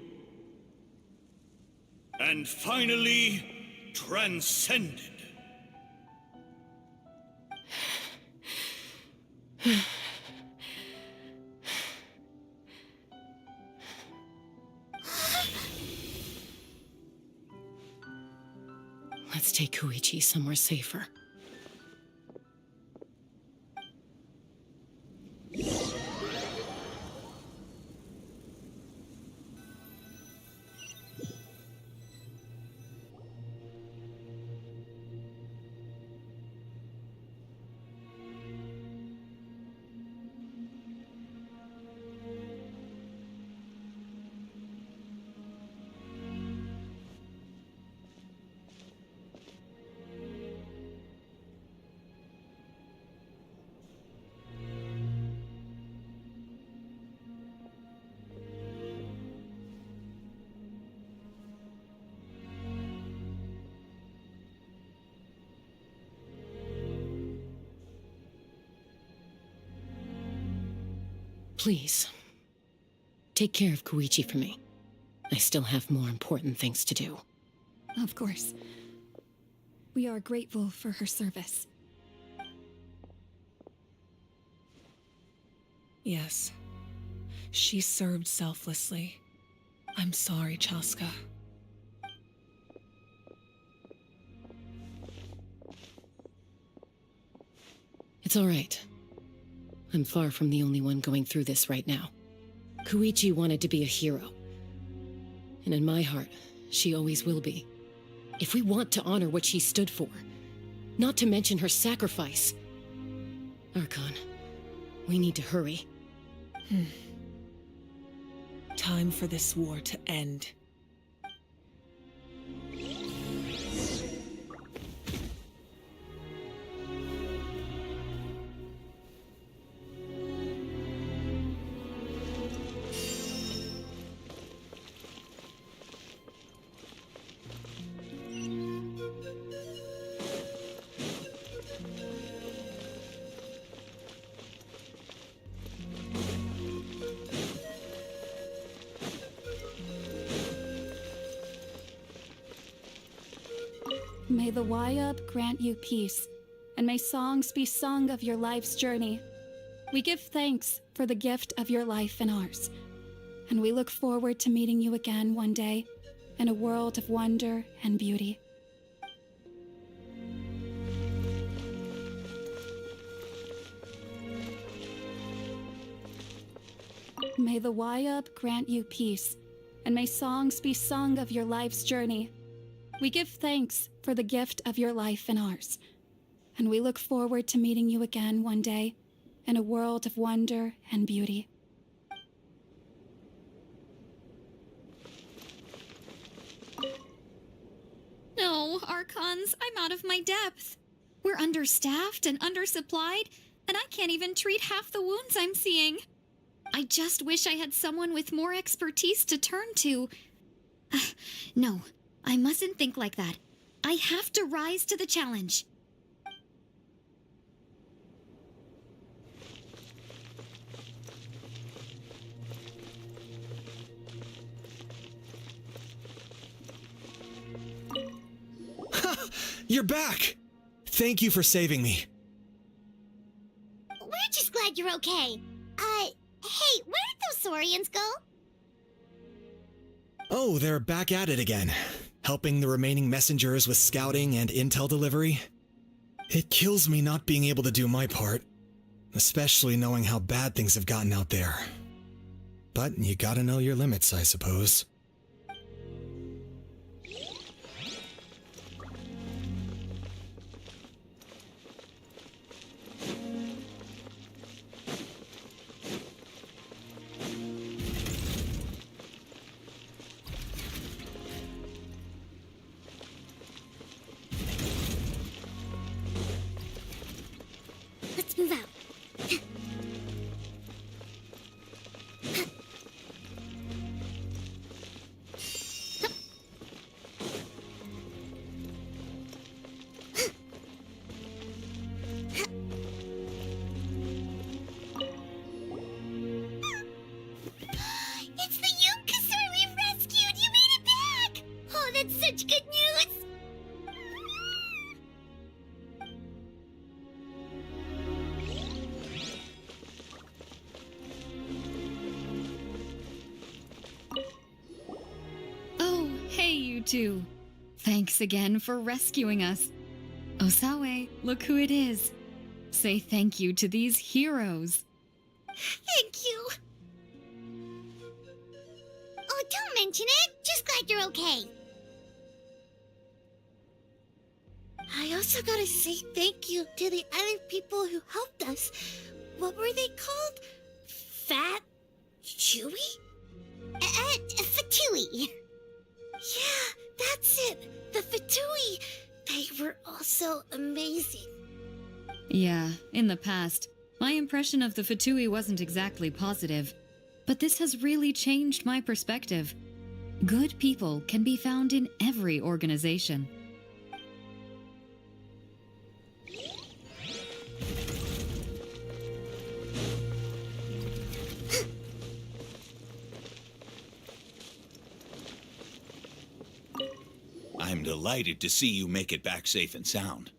And finally, transcended. Let's take Koichi somewhere safer. Please, take care of Koichi for me. I still have more important things to do. Of course. We are grateful for her service. Yes. She served selflessly. I'm sorry, Chaska. It's all right. I'm far from the only one going through this right now. Koichi wanted to be a hero. And in my heart, she always will be. If we want to honor what she stood for, not to mention her sacrifice. Archon, we need to hurry. Time for this war to end. May the Wayub grant you peace, and may songs be sung of your life's journey. We give thanks for the gift of your life and ours, and we look forward to meeting you again one day in a world of wonder and beauty. May the Y-Up grant you peace, and may songs be sung of your life's journey. We give thanks for the gift of your life and ours, and we look forward to meeting you again one day in a world of wonder and beauty. No, Archons, I'm out of my depth. We're understaffed and undersupplied, and I can't even treat half the wounds I'm seeing. I just wish I had someone with more expertise to turn to. No, I mustn't think like that. I have to rise to the challenge. You're back! Thank you for saving me. We're just glad you're okay. Hey, where did those Saurians go? Oh, they're back at it again, helping the remaining messengers with scouting and intel delivery. It kills me not being able to do my part, especially knowing how bad things have gotten out there. But you gotta know your limits, I suppose. Let's move out. It's the Yunkasur we rescued! You made it back! Oh, that's such good news! Oh, hey, you two. Thanks again for rescuing us. Osawe, look who it is. Say thank you to these heroes. Thank you. Oh, don't mention it. Just glad you're okay. I also gotta say thank you to the other people who helped us. What were they called? Fat? Chewy? Fatui. Yeah, that's it. The Fatui. They were also amazing. Yeah, in the past, my impression of the Fatui wasn't exactly positive. But this has really changed my perspective. Good people can be found in every organization. I'm delighted to see you make it back safe and sound.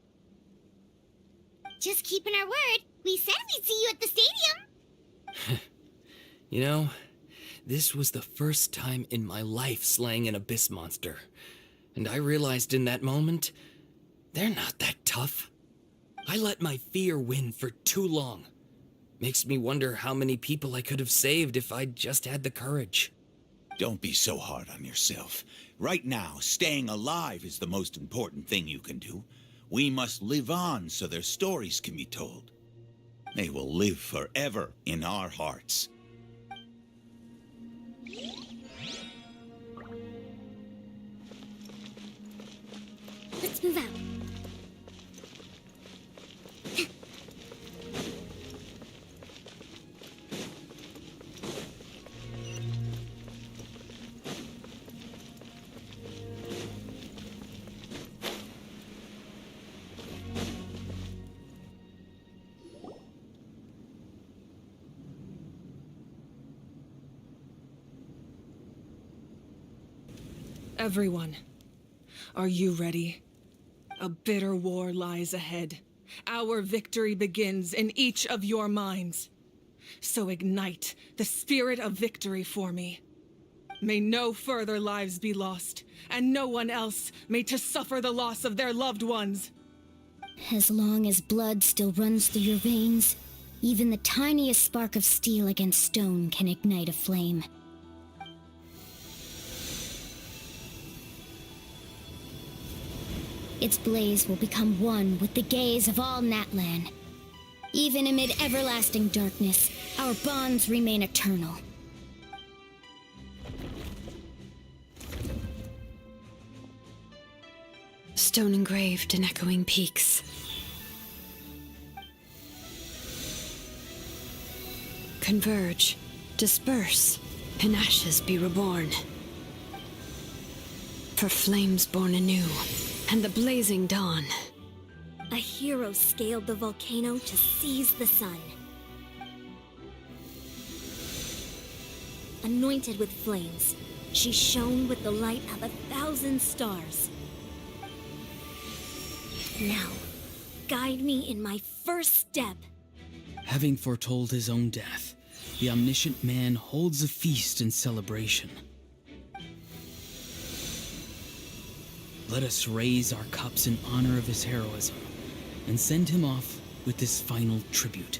Just keeping our word. We said we'd see you at the stadium. You know, this was the first time in my life slaying an abyss monster. And I realized in that moment, they're not that tough. I let my fear win for too long. Makes me wonder how many people I could have saved if I'd just had the courage. Don't be so hard on yourself. Right now, staying alive is the most important thing you can do. We must live on so their stories can be told. They will live forever in our hearts. Let's move out. Everyone, are you ready? A bitter war lies ahead. Our victory begins in each of your minds. So ignite the spirit of victory for me. May no further lives be lost, and no one else may to suffer the loss of their loved ones. As long as blood still runs through your veins, Even the tiniest spark of steel against stone can ignite a flame. Its blaze will become one with the gaze of all Natlan. Even amid everlasting darkness, our bonds remain eternal. Stone engraved in echoing peaks. Converge, disperse, in ashes be reborn. For flames born anew, and the blazing dawn. A hero scaled the volcano to seize the sun. Anointed with flames, she shone with the light of 1,000 stars. Now, guide me in my first step. Having foretold his own death, the omniscient man holds a feast in celebration. Let us raise our cups in honor of his heroism and send him off with this final tribute.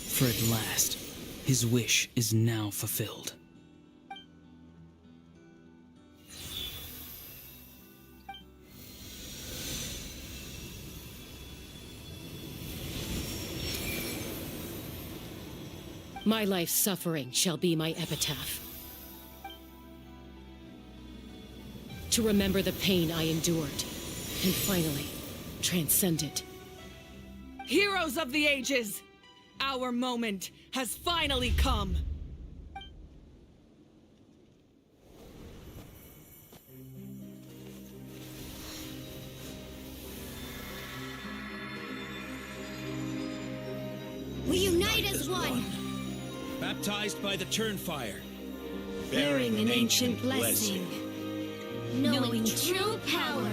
For at last, his wish is now fulfilled. My life's suffering shall be my epitaph. To remember the pain I endured, and finally, transcend it. Heroes of the ages! Our moment has finally come! We unite as one! Baptized by the Turnfire. Bearing an ancient blessing. Knowing true power.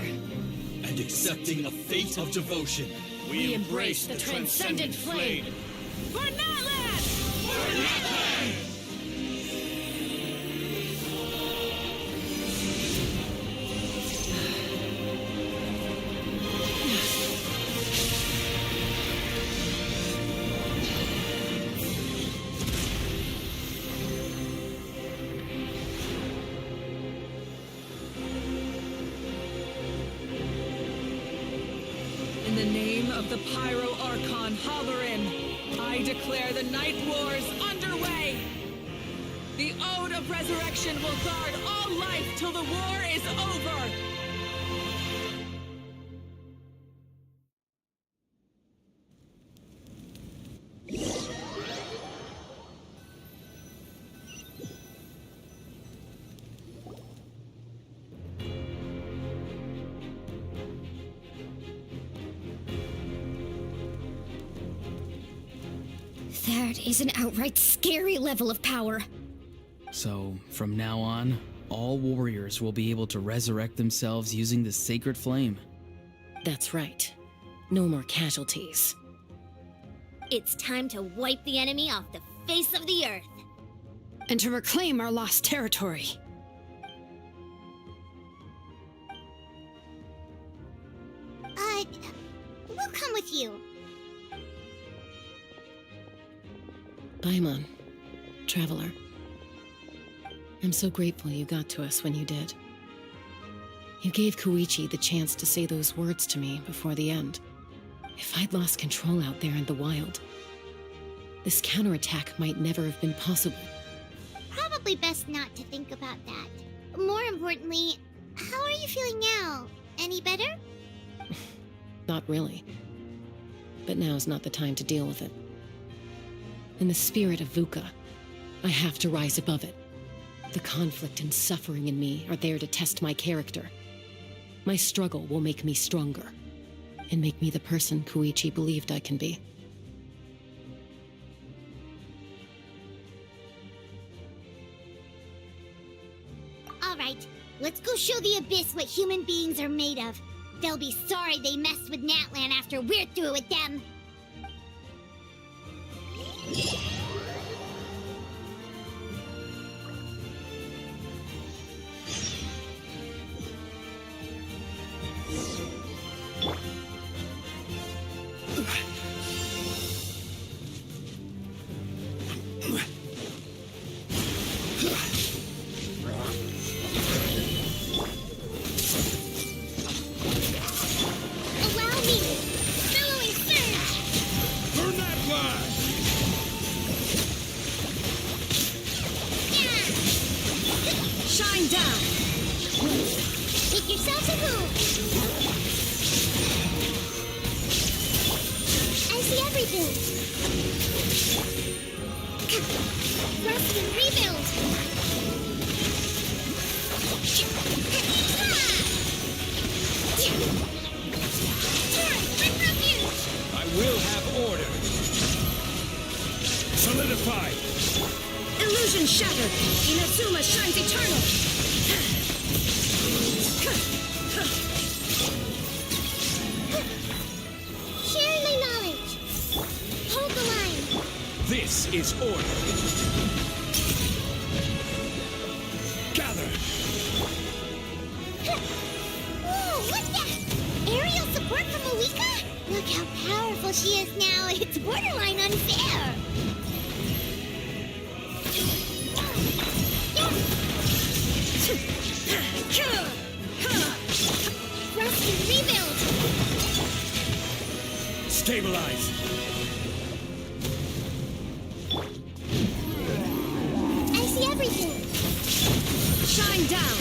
And accepting a fate of devotion. We embrace the transcendent flame. For Natlan! For Natlan! In the name of the Pyro Archon Halloran, I declare the Night Wars underway! The Ode of Resurrection will guard all life till the war is over! That is an outright scary level of power. So, from now on, all warriors will be able to resurrect themselves using the sacred flame. That's right. No more casualties. It's time to wipe the enemy off the face of the earth. And to reclaim our lost territory. We'll come with you. Paimon, traveler. I'm so grateful you got to us when you did. You gave Koichi the chance to say those words to me before the end. If I'd lost control out there in the wild, this counterattack might never have been possible. Probably best not to think about that. More importantly, how are you feeling now? Any better? Not really. But now's not the time to deal with it. In the spirit of VUCA, I have to rise above it. The conflict and suffering in me are there to test my character. My struggle will make me stronger, and make me the person Koichi believed I can be. All right, let's go show the Abyss what human beings are made of. They'll be sorry they messed with Natlan after we're through with them. everything! Rest and rebuild! Turret, bring refuge! I will have order. Solidify. Illusion shattered! Inazuma shines eternal! Sharing my knowledge! Hold the line! This is order. Gather. Whoa, what's that? Aerial support from Moika? Look how powerful she is now. It's borderline unfair. Rest and rebuild. Stabilize. I see everything. Shine down!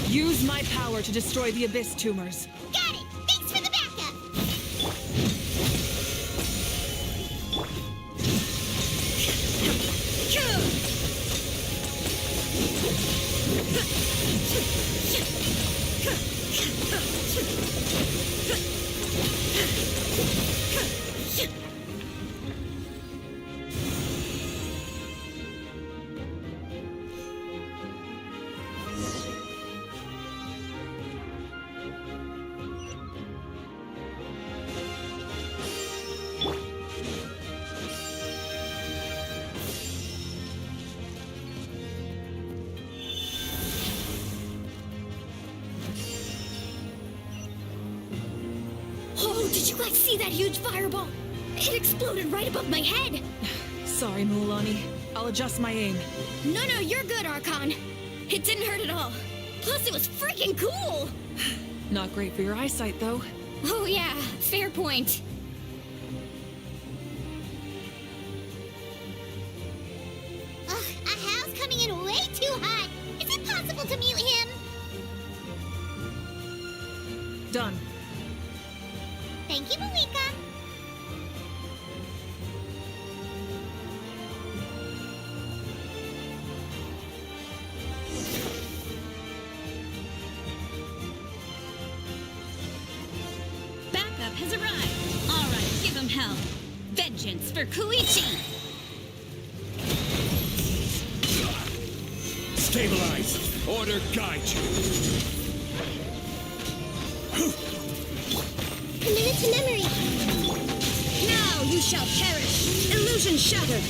Use my power to destroy the Abyss tumors. Got it. Thanks for the backup. Oh, did you guys see that huge fireball? It exploded right above my head. Sorry, Mulani. I'll adjust my aim. No, you're good, Archon. It didn't hurt at all. Plus, it was freaking cool. Not great for your eyesight, though. Oh, yeah, fair point. Ugh, Ahal's coming in way too hot. Is it possible to mute him? Done. Thank you, Malika. Backup has arrived. All right, give him hell. Vengeance for Koichi. Stabilize. Order guide you. Commit it to memory. Now you shall perish! Illusion shattered!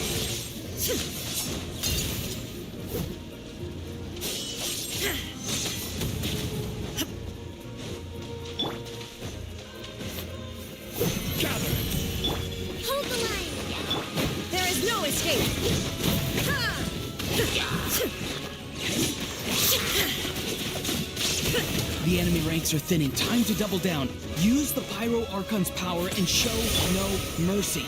Gather. Hold the line. There is no escape! The enemy ranks are thinning. Time to double down. Use the Pyro Archon's power and show no mercy.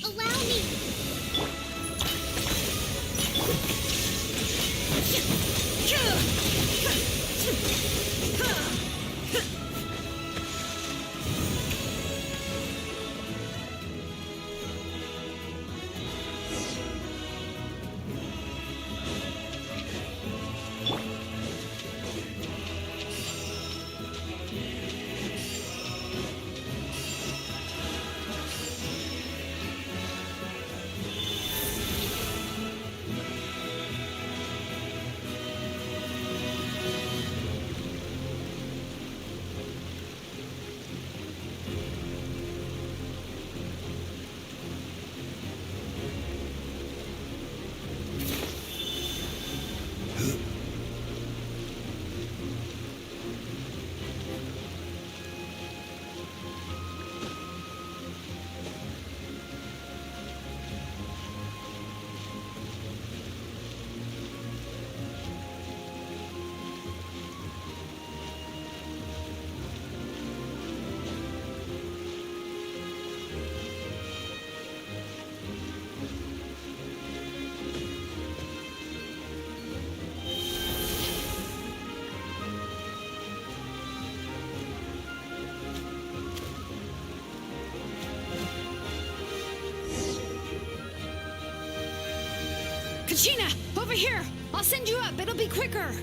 Allow me. Kachina, over here! I'll send you up, it'll be quicker!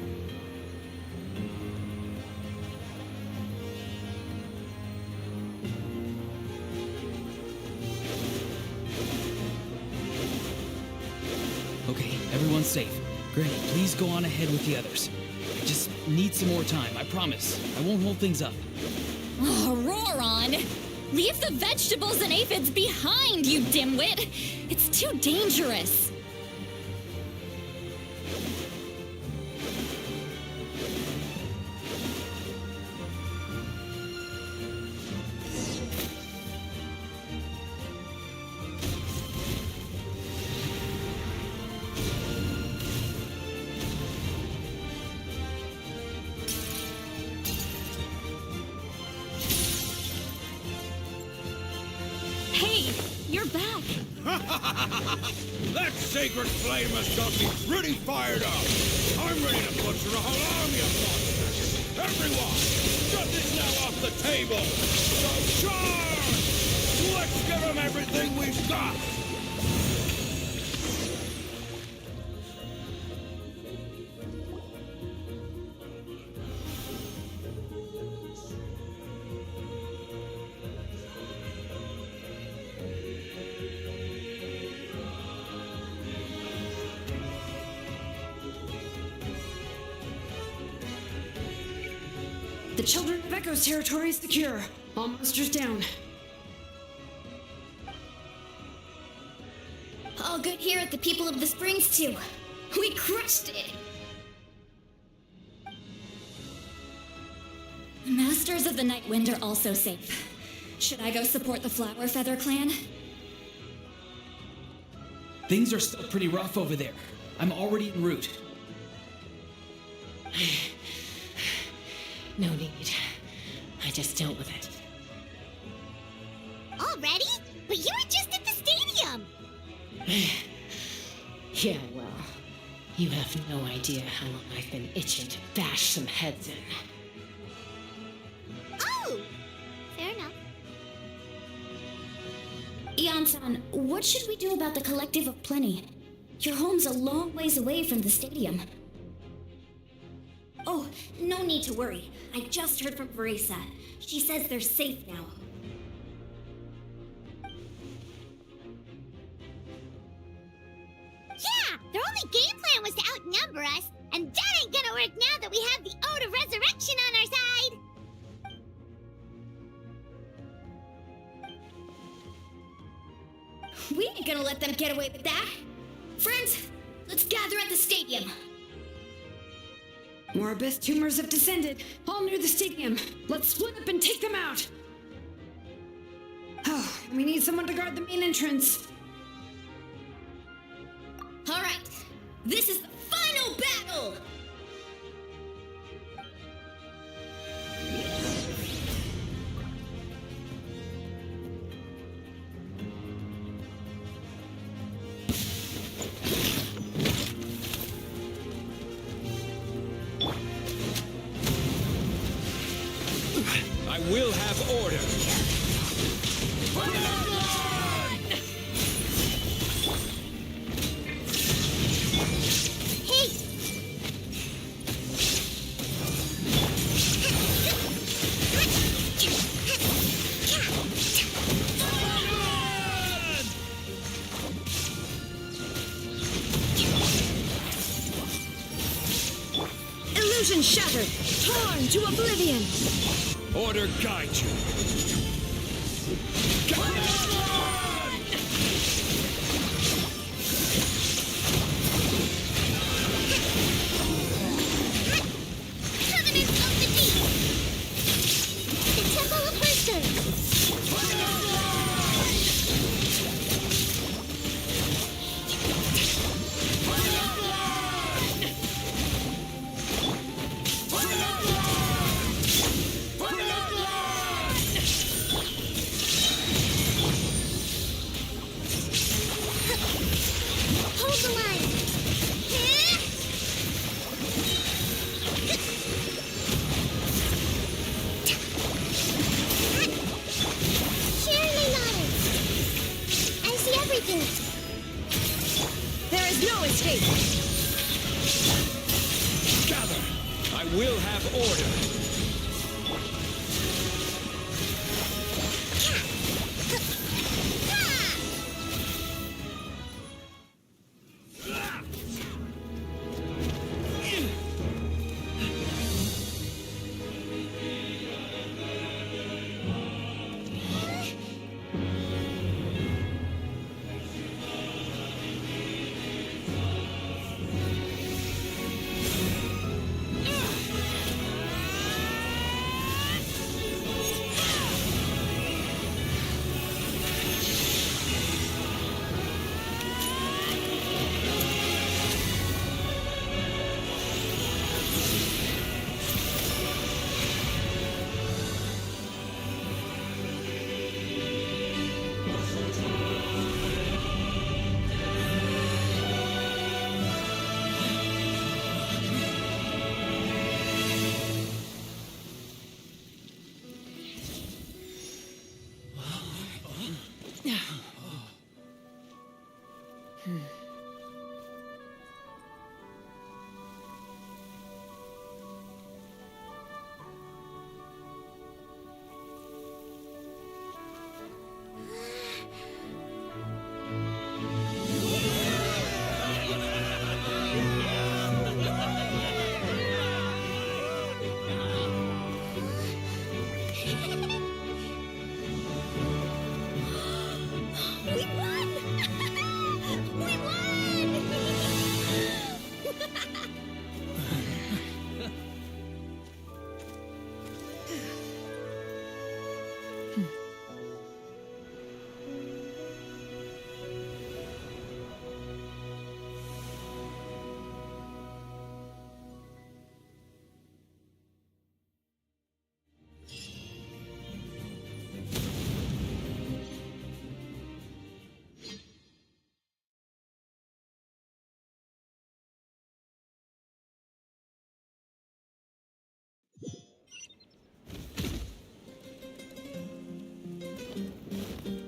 Okay, everyone's safe. Granny, please go on ahead with the others. I just need some more time, I promise. I won't hold things up. Oh, Roron! Leave the vegetables and aphids behind, you dimwit! It's too dangerous! Hey, you're back! That sacred flame has got me pretty fired up. I'm ready to butcher a whole army of monsters. Everyone, shut this now off the table. So charge! Let's give them everything we've got. The Children of Echo's territory is secure. All monsters down. All good here at the People of the Springs, too. We crushed it! The Masters of the Night Wind are also safe. Should I go support the Flower Feather clan? Things are still pretty rough over there. I'm already en route. No need. I just dealt with it. Already? But you were just at the stadium! Yeah, well, you have no idea how long I've been itching to bash some heads in. Oh! Fair enough. Ian-san, what should we do about the Collective of Plenty? Your home's a long ways away from the stadium. Oh, no need to worry. I just heard from Verisa. She says they're safe now. Yeah! Their only game plan was to outnumber us, and that ain't gonna work now that we have the Ode of Resurrection on our side! We ain't gonna let them get away with that. Friends, let's gather at the stadium. More abyss tumors have descended, all near the stadium. Let's split up and take them out. Oh, we need someone to guard the main entrance. All right, this is the final battle! I will have order. Hey! Illusion shattered, torn to oblivion. Order guide you. Covenants of the Deep! The Temple of Wisdom! There's no escape! Gather! I will have order!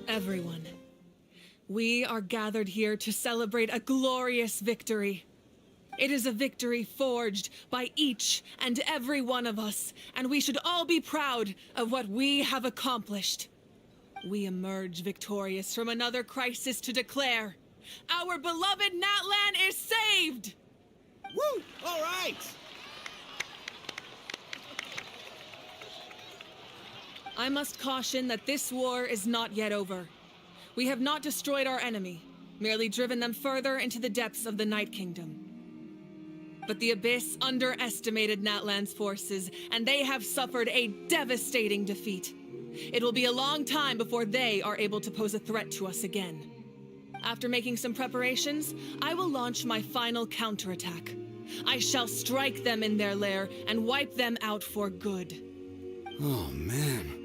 Everyone, we are gathered here to celebrate a glorious victory. It is a victory forged by each and every one of us, and we should all be proud of what we have accomplished. We emerge victorious from another crisis to declare, our beloved Natlan is saved! Woo! All right! I must caution that this war is not yet over. We have not destroyed our enemy, merely driven them further into the depths of the Night Kingdom. But the Abyss underestimated Natlan's forces, and they have suffered a devastating defeat. It will be a long time before they are able to pose a threat to us again. After making some preparations, I will launch my final counterattack. I shall strike them in their lair and wipe them out for good. Oh, man.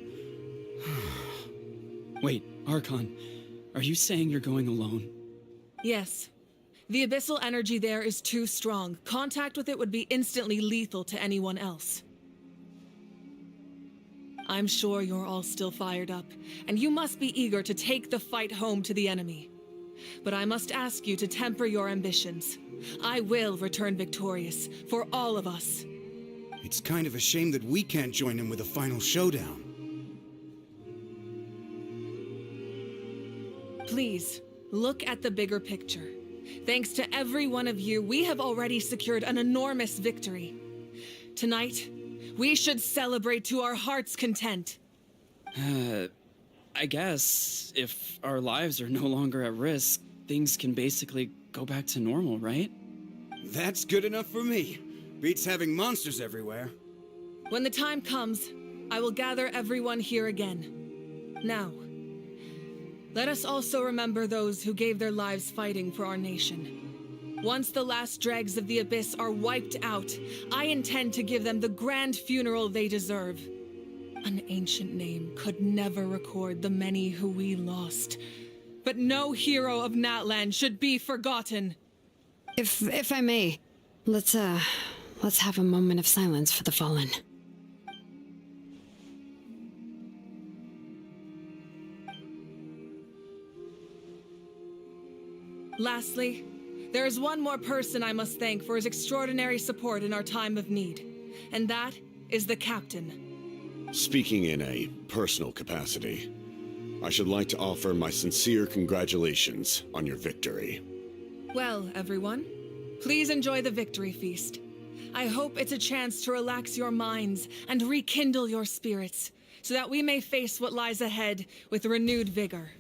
Wait, Archon, are you saying you're going alone? Yes. The abyssal energy there is too strong. Contact with it would be instantly lethal to anyone else. I'm sure you're all still fired up, and you must be eager to take the fight home to the enemy. But I must ask you to temper your ambitions. I will return victorious, for all of us. It's kind of a shame that we can't join him with a final showdown. Please, look at the bigger picture. Thanks to every one of you, we have already secured an enormous victory. Tonight, we should celebrate to our heart's content. I guess if our lives are no longer at risk, things can basically go back to normal, right? That's good enough for me. Beats having monsters everywhere. When the time comes, I will gather everyone here again. Now, let us also remember those who gave their lives fighting for our nation. Once the last dregs of the Abyss are wiped out, I intend to give them the grand funeral they deserve. An ancient name could never record the many who we lost. But no hero of Natlan should be forgotten. If I may, let's have a moment of silence for the fallen. Lastly, There is one more person I must thank for his extraordinary support in our time of need, and that is the Captain. Speaking in a personal capacity, I should like to offer my sincere congratulations on your victory. Well, everyone, please enjoy the victory feast. I hope it's a chance to relax your minds and rekindle your spirits, so that we may face what lies ahead with renewed vigor.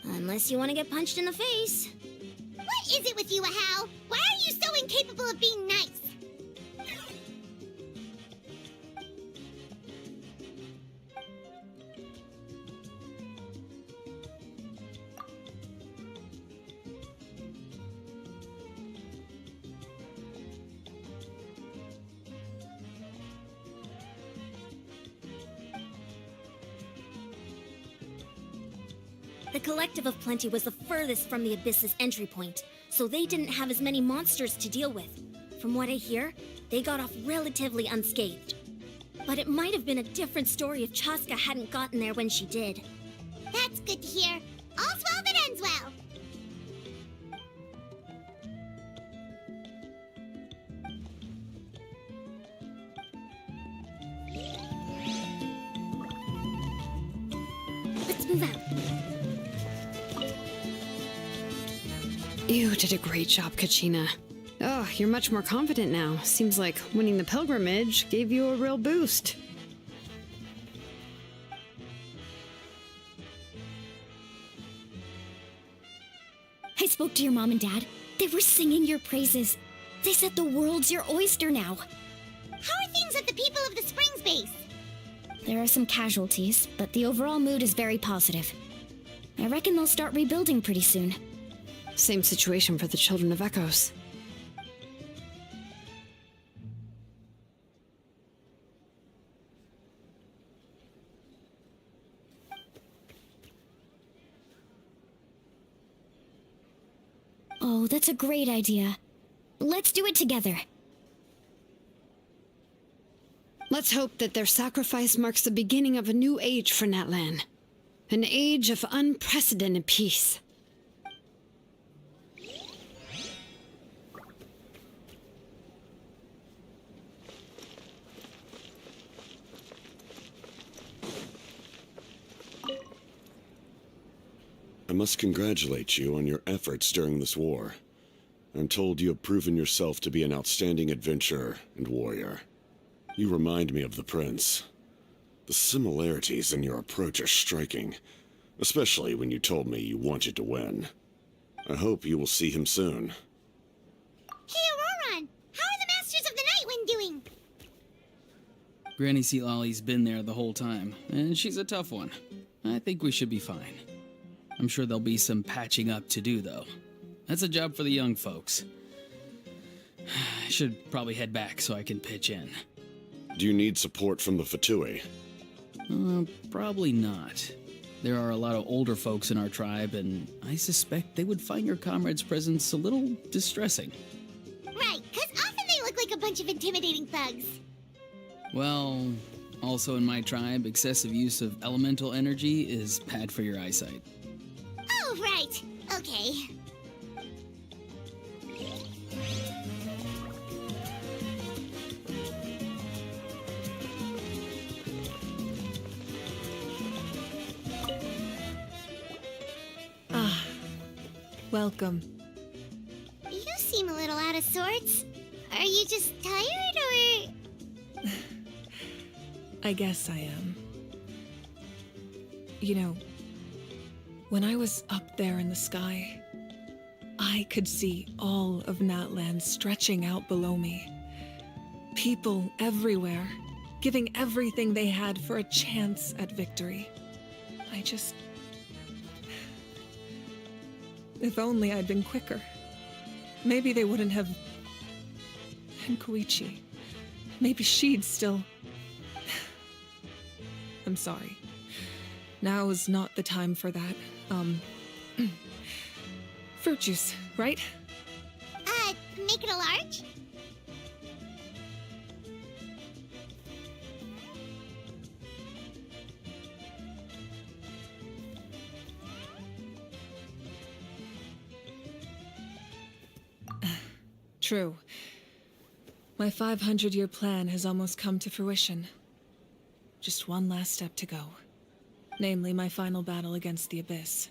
Unless you want to get punched in the face. What is it with you, Ahau? Why are you so incapable of being nice? The Collective of Plenty was the furthest from the Abyss's entry point, so they didn't have as many monsters to deal with. From what I hear, they got off relatively unscathed. But it might have been a different story if Chaska hadn't gotten there when she did. That's good to hear. All's well that ends well. Let's move out. You did a great job, Kachina. Oh, you're much more confident now. Seems like winning the pilgrimage gave you a real boost. I spoke to your mom and dad. They were singing your praises. They said the world's your oyster now. How are things at the People of the Springs base? There are some casualties, but the overall mood is very positive. I reckon they'll start rebuilding pretty soon. Same situation for the Children of Echoes. Oh, that's a great idea. Let's do it together. Let's hope that their sacrifice marks the beginning of a new age for Natlan. An age of unprecedented peace. I must congratulate you on your efforts during this war. I'm told you have proven yourself to be an outstanding adventurer and warrior. You remind me of the Prince. The similarities in your approach are striking, especially when you told me you wanted to win. I hope you will see him soon. Hey, Auroron! How are the Masters of the Nightwind doing? Granny Seatlolly's been there the whole time, and she's a tough one. I think we should be fine. I'm sure there'll be some patching up to do, though. That's a job for the young folks. I should probably head back so I can pitch in. Do you need support from the Fatui? Probably not. There are a lot of older folks in our tribe, and I suspect they would find your comrade's presence a little distressing. Right, because often they look like a bunch of intimidating thugs. Well, also in my tribe, excessive use of elemental energy is bad for your eyesight. Oh, right. Okay. Ah, welcome. You seem a little out of sorts. Are you just tired, or...? I guess I am. You know, when I was up there in the sky, I could see all of Natlan stretching out below me. People everywhere, giving everything they had for a chance at victory. If only I'd been quicker. Maybe they wouldn't have... And Koichi. Maybe she'd still... I'm sorry. Now is not the time for that. Fruit juice, right? Make it a large? True. My 500-year plan has almost come to fruition. Just one last step to go. Namely, my final battle against the Abyss.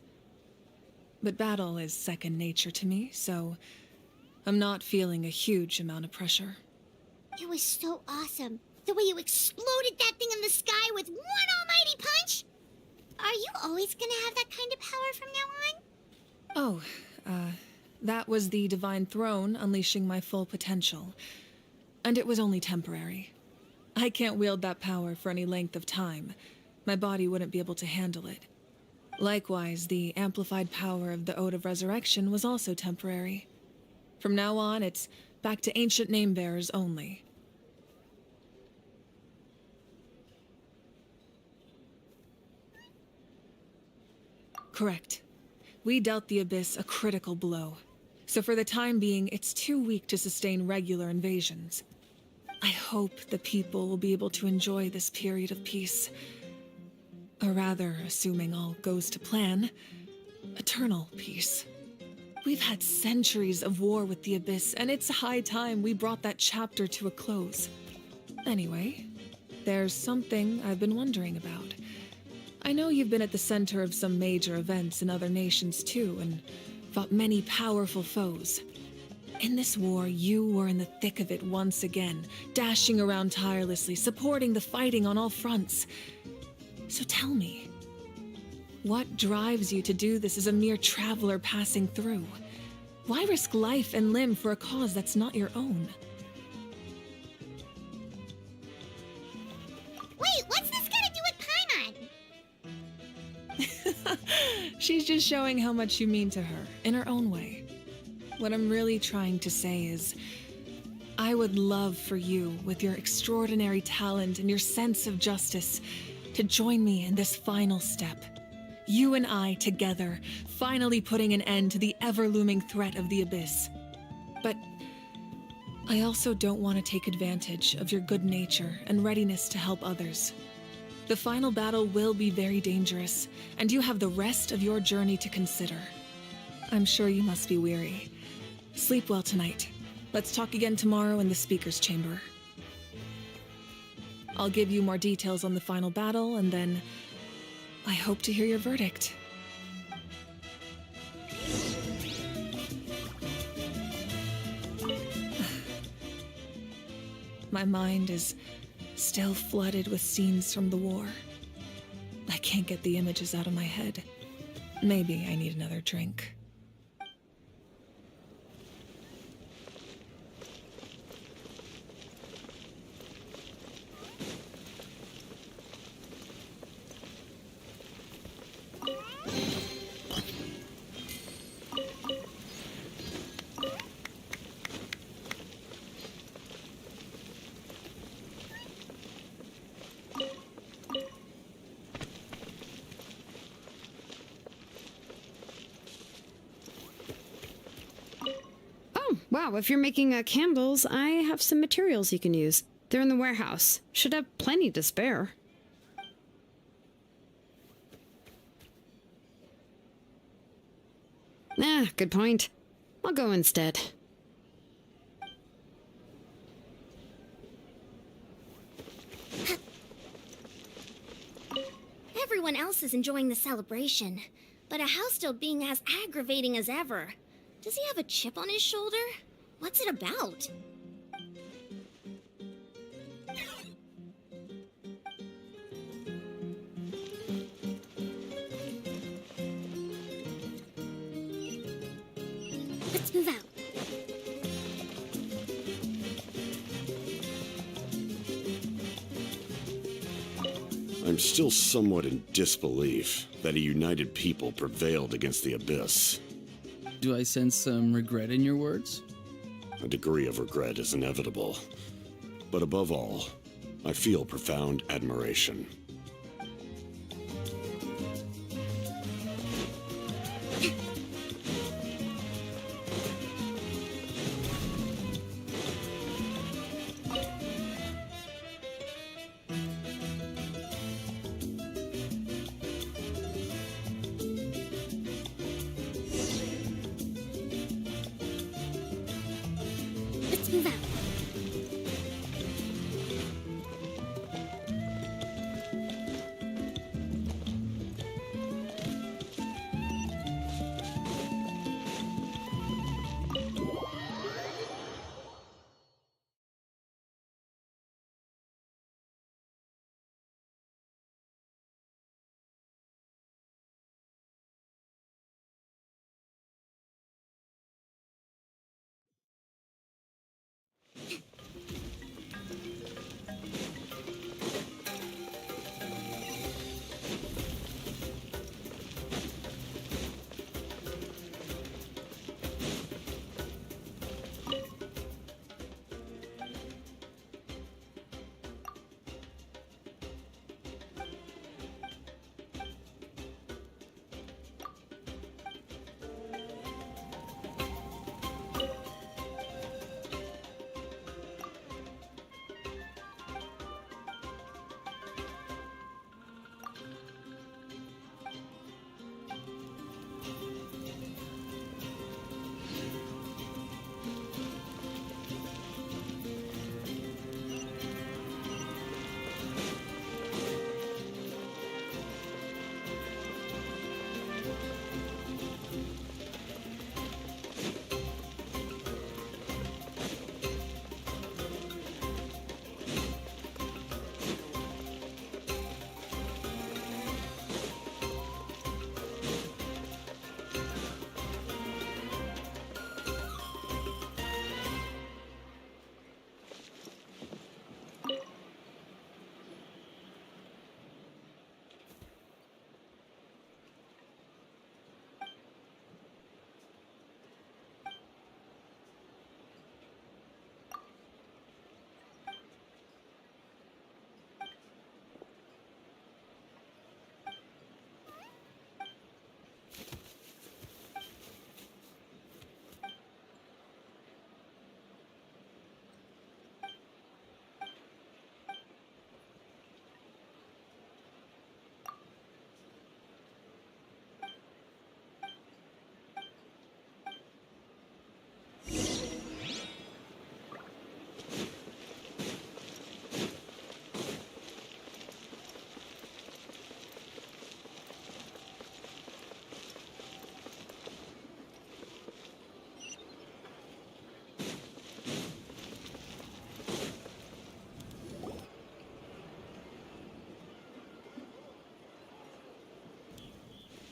But battle is second nature to me, so I'm not feeling a huge amount of pressure. It was so awesome. The way you exploded that thing in the sky with one almighty punch! Are you always gonna have that kind of power from now on? Oh, that was the Divine Throne unleashing my full potential. And it was only temporary. I can't wield that power for any length of time. My body wouldn't be able to handle it. Likewise, the amplified power of the Ode of Resurrection was also temporary. From now on, it's back to ancient name-bearers only. Correct. We dealt the Abyss a critical blow. So for the time being, it's too weak to sustain regular invasions. I hope the people will be able to enjoy this period of peace. Or rather, assuming all goes to plan, eternal peace. We've had centuries of war with the Abyss, and it's high time we brought that chapter to a close. Anyway, there's something I've been wondering about. I know you've been at the center of some major events in other nations too, and fought many powerful foes. In this war, you were in the thick of it once again, dashing around tirelessly, supporting the fighting on all fronts. So tell me, what drives you to do this as a mere traveler passing through? Why risk life and limb for a cause that's not your own? Wait, what's this got to do with Paimon? She's just showing how much you mean to her, in her own way. What I'm really trying to say is, I would love for you, with your extraordinary talent and your sense of justice, to join me in this final step. You and I together, finally putting an end to the ever-looming threat of the Abyss. But I also don't want to take advantage of your good nature and readiness to help others. The final battle will be very dangerous, and you have the rest of your journey to consider. I'm sure you must be weary. Sleep well tonight. Let's talk again tomorrow in the speaker's chamber. I'll give you more details on the final battle, and then I hope to hear your verdict. My mind is still flooded with scenes from the war. I can't get the images out of my head. Maybe I need another drink. Wow, if you're making candles, I have some materials you can use. They're in the warehouse. Should have plenty to spare. Good point. I'll go instead. Everyone else is enjoying the celebration, but a house still being as aggravating as ever. Does he have a chip on his shoulder? What's it about? Let's move out. I'm still somewhat in disbelief that a united people prevailed against the Abyss. Do I sense some regret in your words? A degree of regret is inevitable. But above all, I feel profound admiration. Let's move out.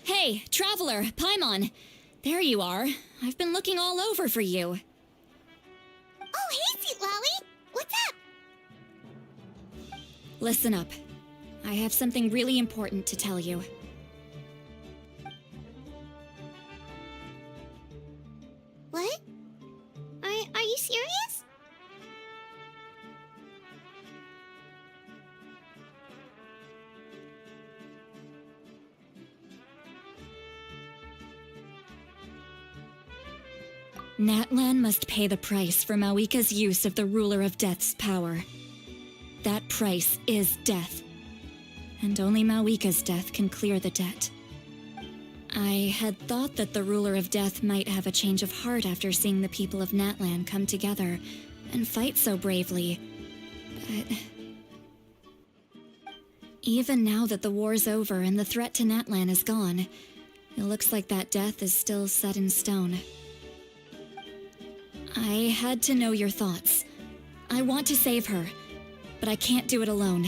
Hey, Traveler, Paimon. There you are. I've been looking all over for you. Oh, hey, Sweet Lolly! What's up? Listen up. I have something really important to tell you. What? Are you serious? Natlan must pay the price for Mawika's use of the Ruler of Death's power. That price is death. And only Mawika's death can clear the debt. I had thought that the Ruler of Death might have a change of heart after seeing the people of Natlan come together and fight so bravely. But even now that the war's over and the threat to Natlan is gone, it looks like that death is still set in stone. I had to know your thoughts. I want to save her, but I can't do it alone.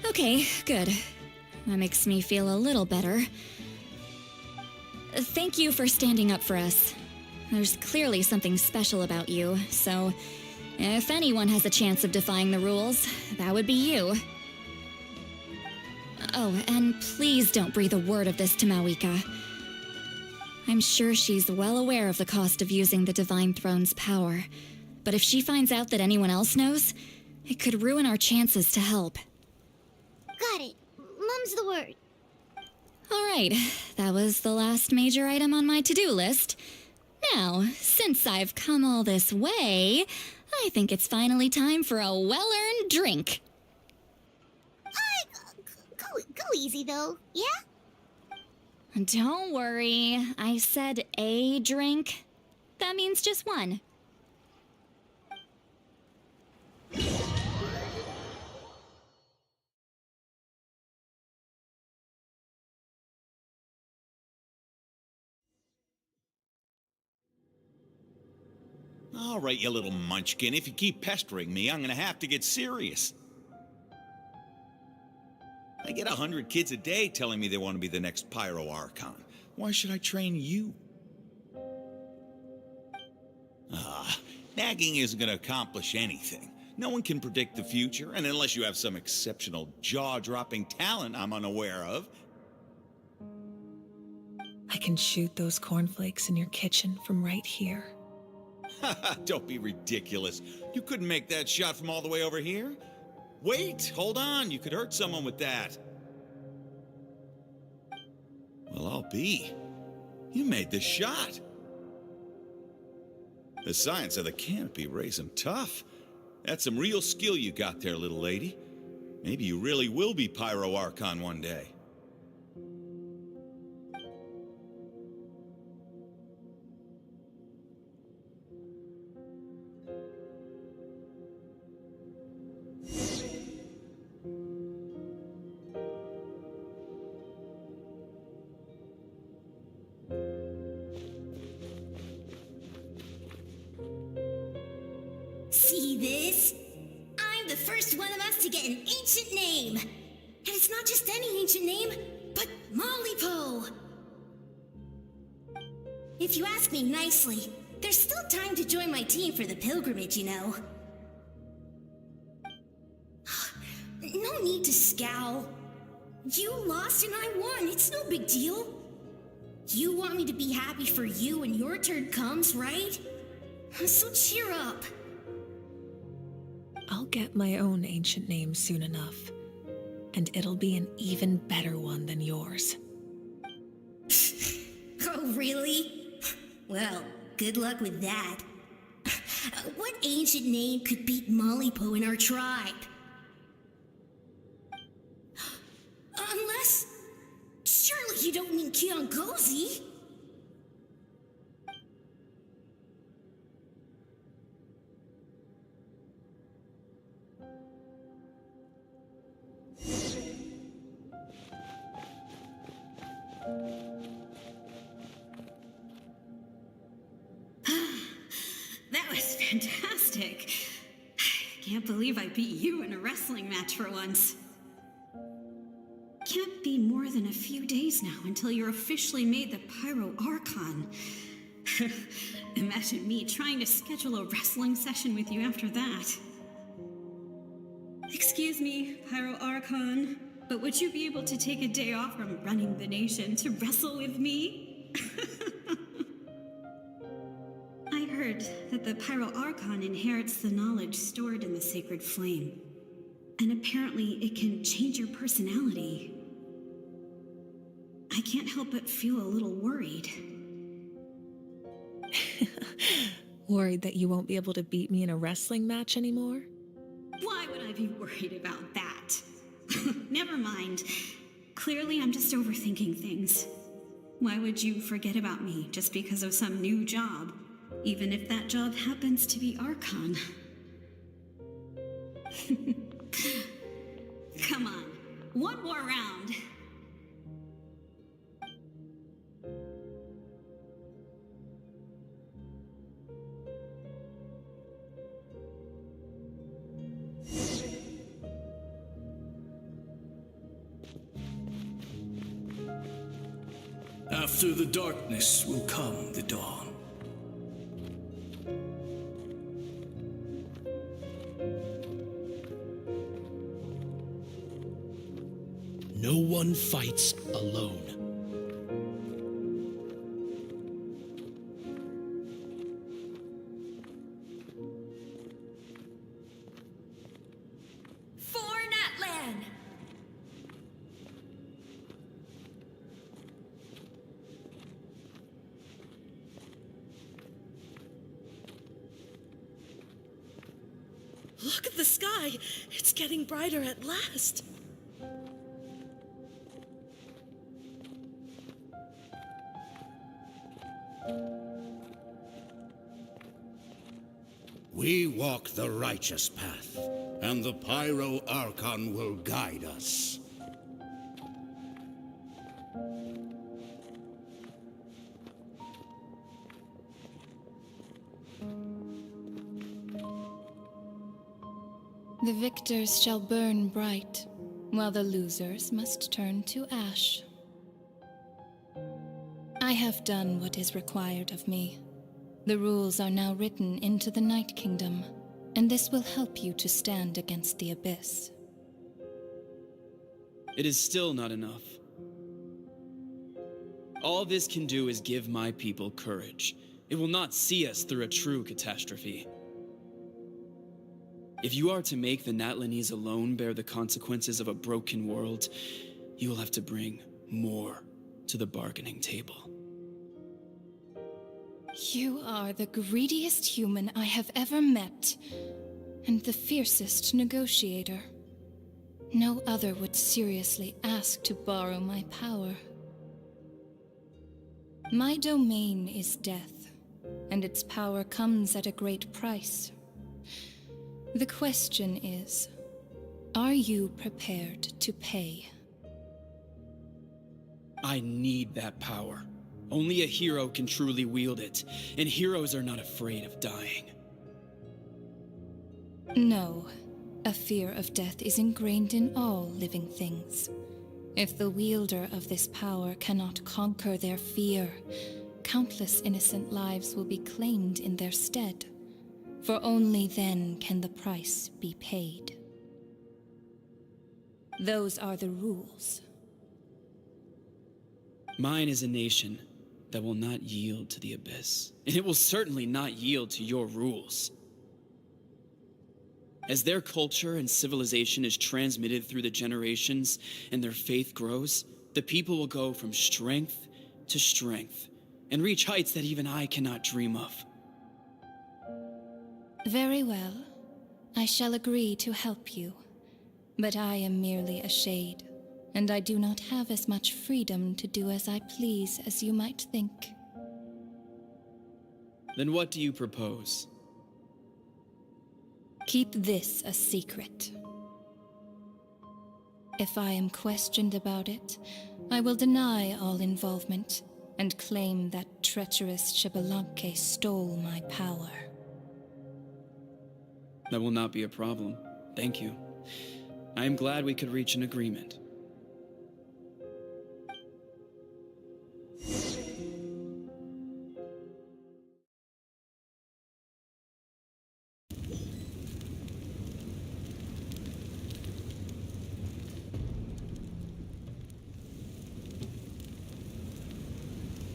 Okay, good. That makes me feel a little better. Thank you for standing up for us. There's clearly something special about you, so if anyone has a chance of defying the rules, that would be you. Oh, and please don't breathe a word of this to Mawika. I'm sure she's well aware of the cost of using the Divine Throne's power, but if she finds out that anyone else knows, it could ruin our chances to help. Got it. Mum's the word. All right, that was the last major item on my to-do list. Now, since I've come all this way, I think it's finally time for a well-earned drink. Go easy, though, yeah? Don't worry, I said a drink. That means just one. All right, you little munchkin. If you keep pestering me, I'm gonna have to get serious. I get 100 kids a day telling me they want to be the next Pyro Archon. Why should I train you? Nagging isn't gonna accomplish anything. No one can predict the future, and unless you have some exceptional jaw-dropping talent I'm unaware of. I can shoot those cornflakes in your kitchen from right here. Don't be ridiculous. You couldn't make that shot from all the way over here. Wait, hold on. You could hurt someone with that. Well, I'll be. You made the shot. The science of the canopy raised him tough. That's some real skill you got there, little lady. Maybe you really will be Pyro Archon one day. See this? I'm the first one of us to get an ancient name. And it's not just any ancient name, but Malipo. If you ask me nicely, there's still time to join my team for the pilgrimage, you know. No need to scowl. You lost and I won. It's no big deal. You want me to be happy for you when your turn comes, right? So cheer up. I'll get my own ancient name soon enough, and it'll be an even better one than yours. Oh, really? Well, good luck with that. What ancient name could beat Malipo in our tribe? Unless... surely you don't mean Kiangozi? That was fantastic. Can't believe I beat you in a wrestling match for once. Can't be more than a few days now until you're officially made the Pyro Archon. Imagine me trying to schedule a wrestling session with you after that. Excuse me, Pyro Archon, but would you be able to take a day off from running the nation to wrestle with me? I heard that the Pyro Archon inherits the knowledge stored in the sacred flame. And apparently it can change your personality. I can't help but feel a little worried. Worried that you won't be able to beat me in a wrestling match anymore? Why would I be worried about that? Never mind. Clearly, I'm just overthinking things. Why would you forget about me just because of some new job, even if that job happens to be Archon? Come on, one more round. After the darkness will come the dawn. No one fights alone. For Natlan! Look at the sky! It's getting brighter at last! We walk the righteous path, and the Pyro Archon will guide us. The victors shall burn bright, while the losers must turn to ash. I have done what is required of me. The rules are now written into the Night Kingdom, and this will help you to stand against the Abyss. It is still not enough. All this can do is give my people courage. It will not see us through a true catastrophe. If you are to make the Natlanese alone bear the consequences of a broken world, you will have to bring more to the bargaining table. You are the greediest human I have ever met, and the fiercest negotiator. No other would seriously ask to borrow my power. My domain is death, and its power comes at a great price. The question is, are you prepared to pay? I need that power. Only a hero can truly wield it, and heroes are not afraid of dying. No, a fear of death is ingrained in all living things. If the wielder of this power cannot conquer their fear, countless innocent lives will be claimed in their stead. For only then can the price be paid. Those are the rules. Mine is a nation that will not yield to the Abyss, and it will certainly not yield to your rules. As their culture and civilization is transmitted through the generations and their faith grows, the people will go from strength to strength and reach heights that even I cannot dream of. Very well. I shall agree to help you. But I am merely a shade, and I do not have as much freedom to do as I please as you might think. Then what do you propose? Keep this a secret. If I am questioned about it, I will deny all involvement and claim that treacherous Xbalanque stole my power. That will not be a problem. Thank you. I am glad we could reach an agreement.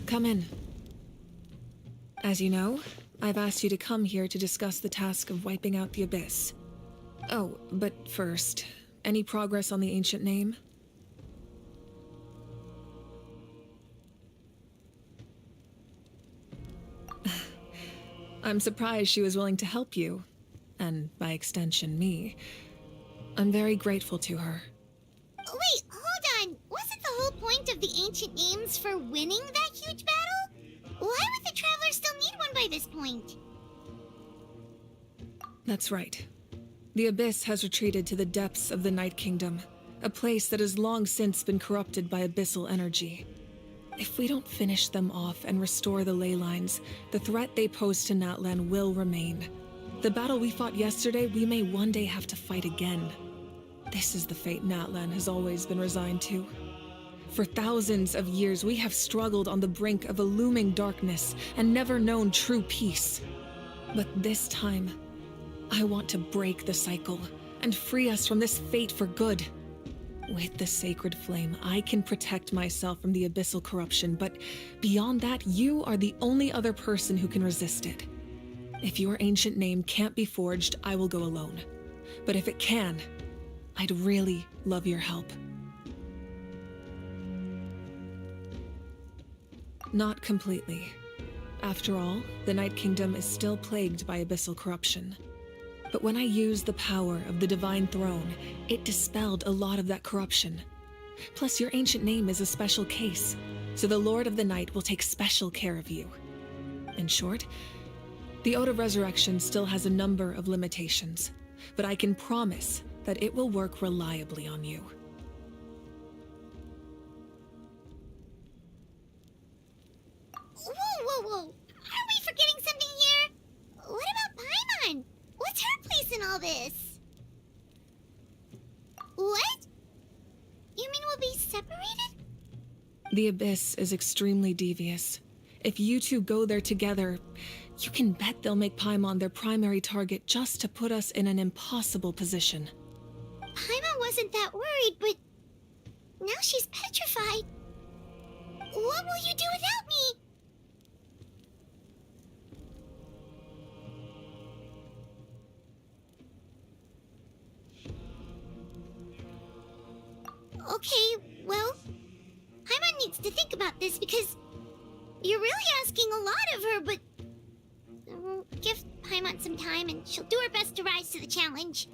Come in. As you know, I've asked you to come here to discuss the task of wiping out the Abyss. Oh, but first, any progress on the ancient name? I'm surprised she was willing to help you, and by extension, me. I'm very grateful to her. Wait, hold on! Wasn't the whole point of the ancient names for winning that huge battle? Why would the Travelers still need one by this point? That's right. The Abyss has retreated to the depths of the Night Kingdom, a place that has long since been corrupted by abyssal energy. If we don't finish them off and restore the ley lines, the threat they pose to Natlan will remain. The battle we fought yesterday, we may one day have to fight again. This is the fate Natlan has always been resigned to. For thousands of years, we have struggled on the brink of a looming darkness and never known true peace. But this time, I want to break the cycle and free us from this fate for good. With the sacred flame, I can protect myself from the abyssal corruption, but beyond that, you are the only other person who can resist it. If your ancient name can't be forged, I will go alone. But if it can, I'd really love your help. Not completely. After all, the Night Kingdom is still plagued by abyssal corruption. But when I used the power of the Divine Throne, it dispelled a lot of that corruption. Plus, your ancient name is a special case, so the Lord of the Night will take special care of you. In short, the Ode of Resurrection still has a number of limitations, but I can promise that it will work reliably on you. Whoa! Aren't we forgetting something here? What about Paimon? What's her place in all this? What? You mean we'll be separated? The Abyss is extremely devious. If you two go there together, you can bet they'll make Paimon their primary target just to put us in an impossible position. Paimon wasn't that worried, but now she's petrified. What will you do without me? Okay, well, Paimon needs to think about this because you're really asking a lot of her, but we'll give Paimon some time and she'll do her best to rise to the challenge.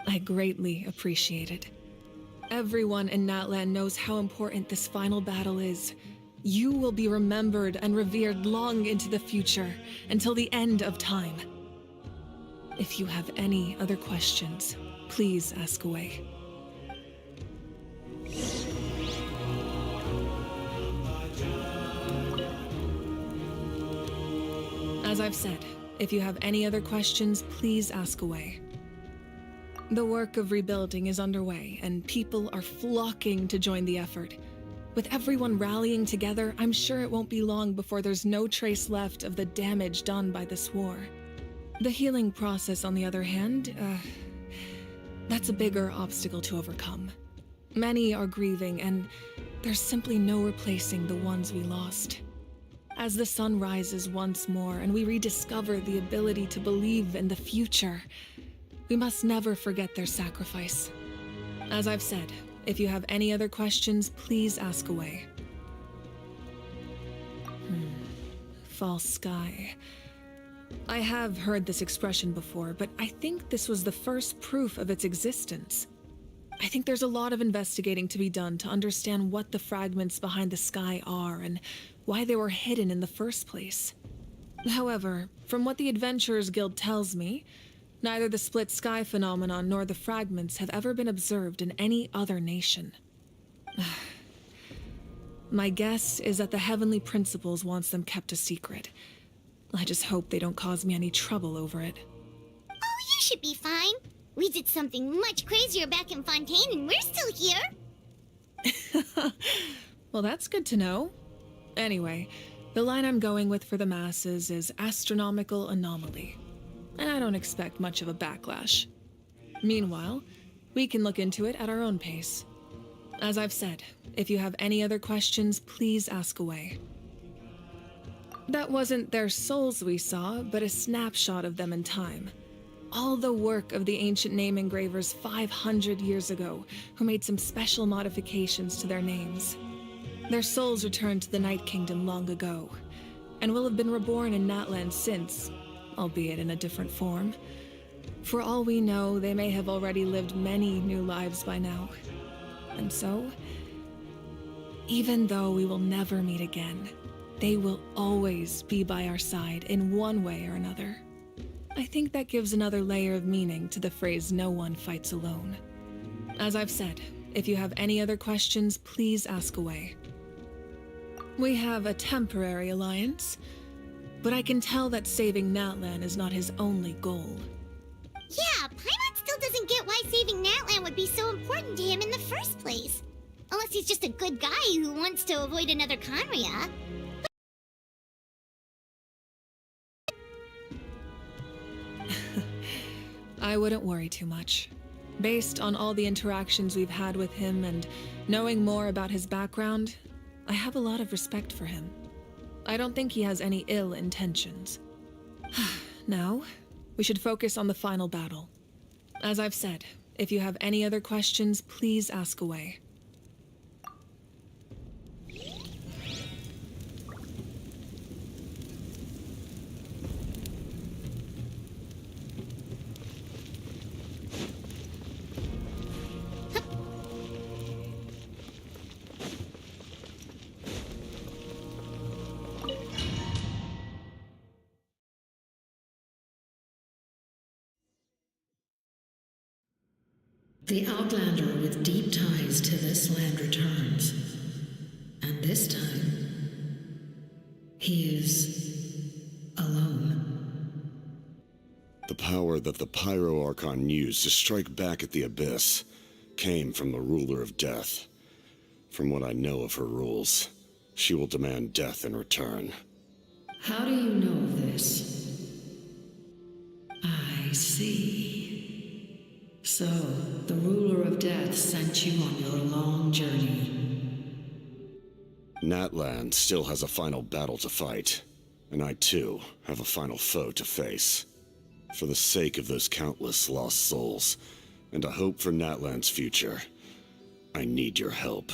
I greatly appreciate it. Everyone in Natlan knows how important this final battle is. You will be remembered and revered long into the future, until the end of time. If you have any other questions, please ask away. As I've said, if you have any other questions, please ask away. The work of rebuilding is underway, and people are flocking to join the effort. With everyone rallying together, I'm sure it won't be long before there's no trace left of the damage done by this war. The healing process, on the other hand, that's a bigger obstacle to overcome. Many are grieving, and there's simply no replacing the ones we lost. As the sun rises once more and we rediscover the ability to believe in the future, we must never forget their sacrifice. As I've said, if you have any other questions, please ask away. False sky. I have heard this expression before, but I think this was the first proof of its existence. I think there's a lot of investigating to be done to understand what the fragments behind the sky are and why they were hidden in the first place. However, from what the Adventurers Guild tells me, neither the split sky phenomenon nor the fragments have ever been observed in any other nation. My guess is that the Heavenly Principles wants them kept a secret. I just hope they don't cause me any trouble over it. Oh, you should be fine. We did something much crazier back in Fontaine and we're still here. Well, that's good to know. Anyway, the line I'm going with for the masses is astronomical anomaly. And I don't expect much of a backlash. Meanwhile, we can look into it at our own pace. As I've said, if you have any other questions, please ask away. That wasn't their souls we saw, but a snapshot of them in time. All the work of the ancient name engravers 500 years ago, who made some special modifications to their names. Their souls returned to the Night Kingdom long ago, and will have been reborn in Natlan since, albeit in a different form. For all we know, they may have already lived many new lives by now. And so, even though we will never meet again, they will always be by our side in one way or another. I think that gives another layer of meaning to the phrase, "No one fights alone." As I've said, if you have any other questions, please ask away. We have a temporary alliance, but I can tell that saving Natlan is not his only goal. Yeah, Paimon still doesn't get why saving Natlan would be so important to him in the first place. Unless he's just a good guy who wants to avoid another Conria. I wouldn't worry too much. Based on all the interactions we've had with him and knowing more about his background, I have a lot of respect for him. I don't think he has any ill intentions. Now, we should focus on the final battle. As I've said, if you have any other questions, please ask away. The Outlander with deep ties to this land returns. And this time, he is alone. The power that the Pyro Archon used to strike back at the Abyss came from the Ruler of Death. From what I know of her rules, she will demand death in return. How do you know this? I see. So, the Ruler of Death sent you on your long journey. Natlan still has a final battle to fight, and I too have a final foe to face. For the sake of those countless lost souls, and a hope for Natlan's future, I need your help.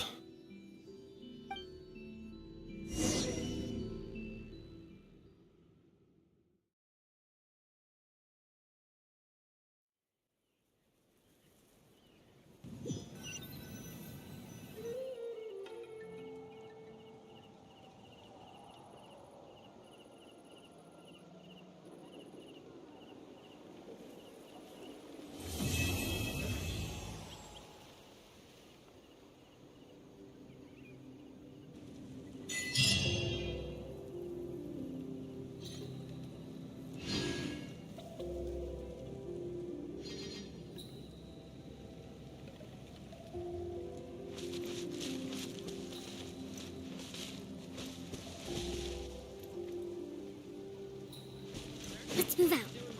Let's move out.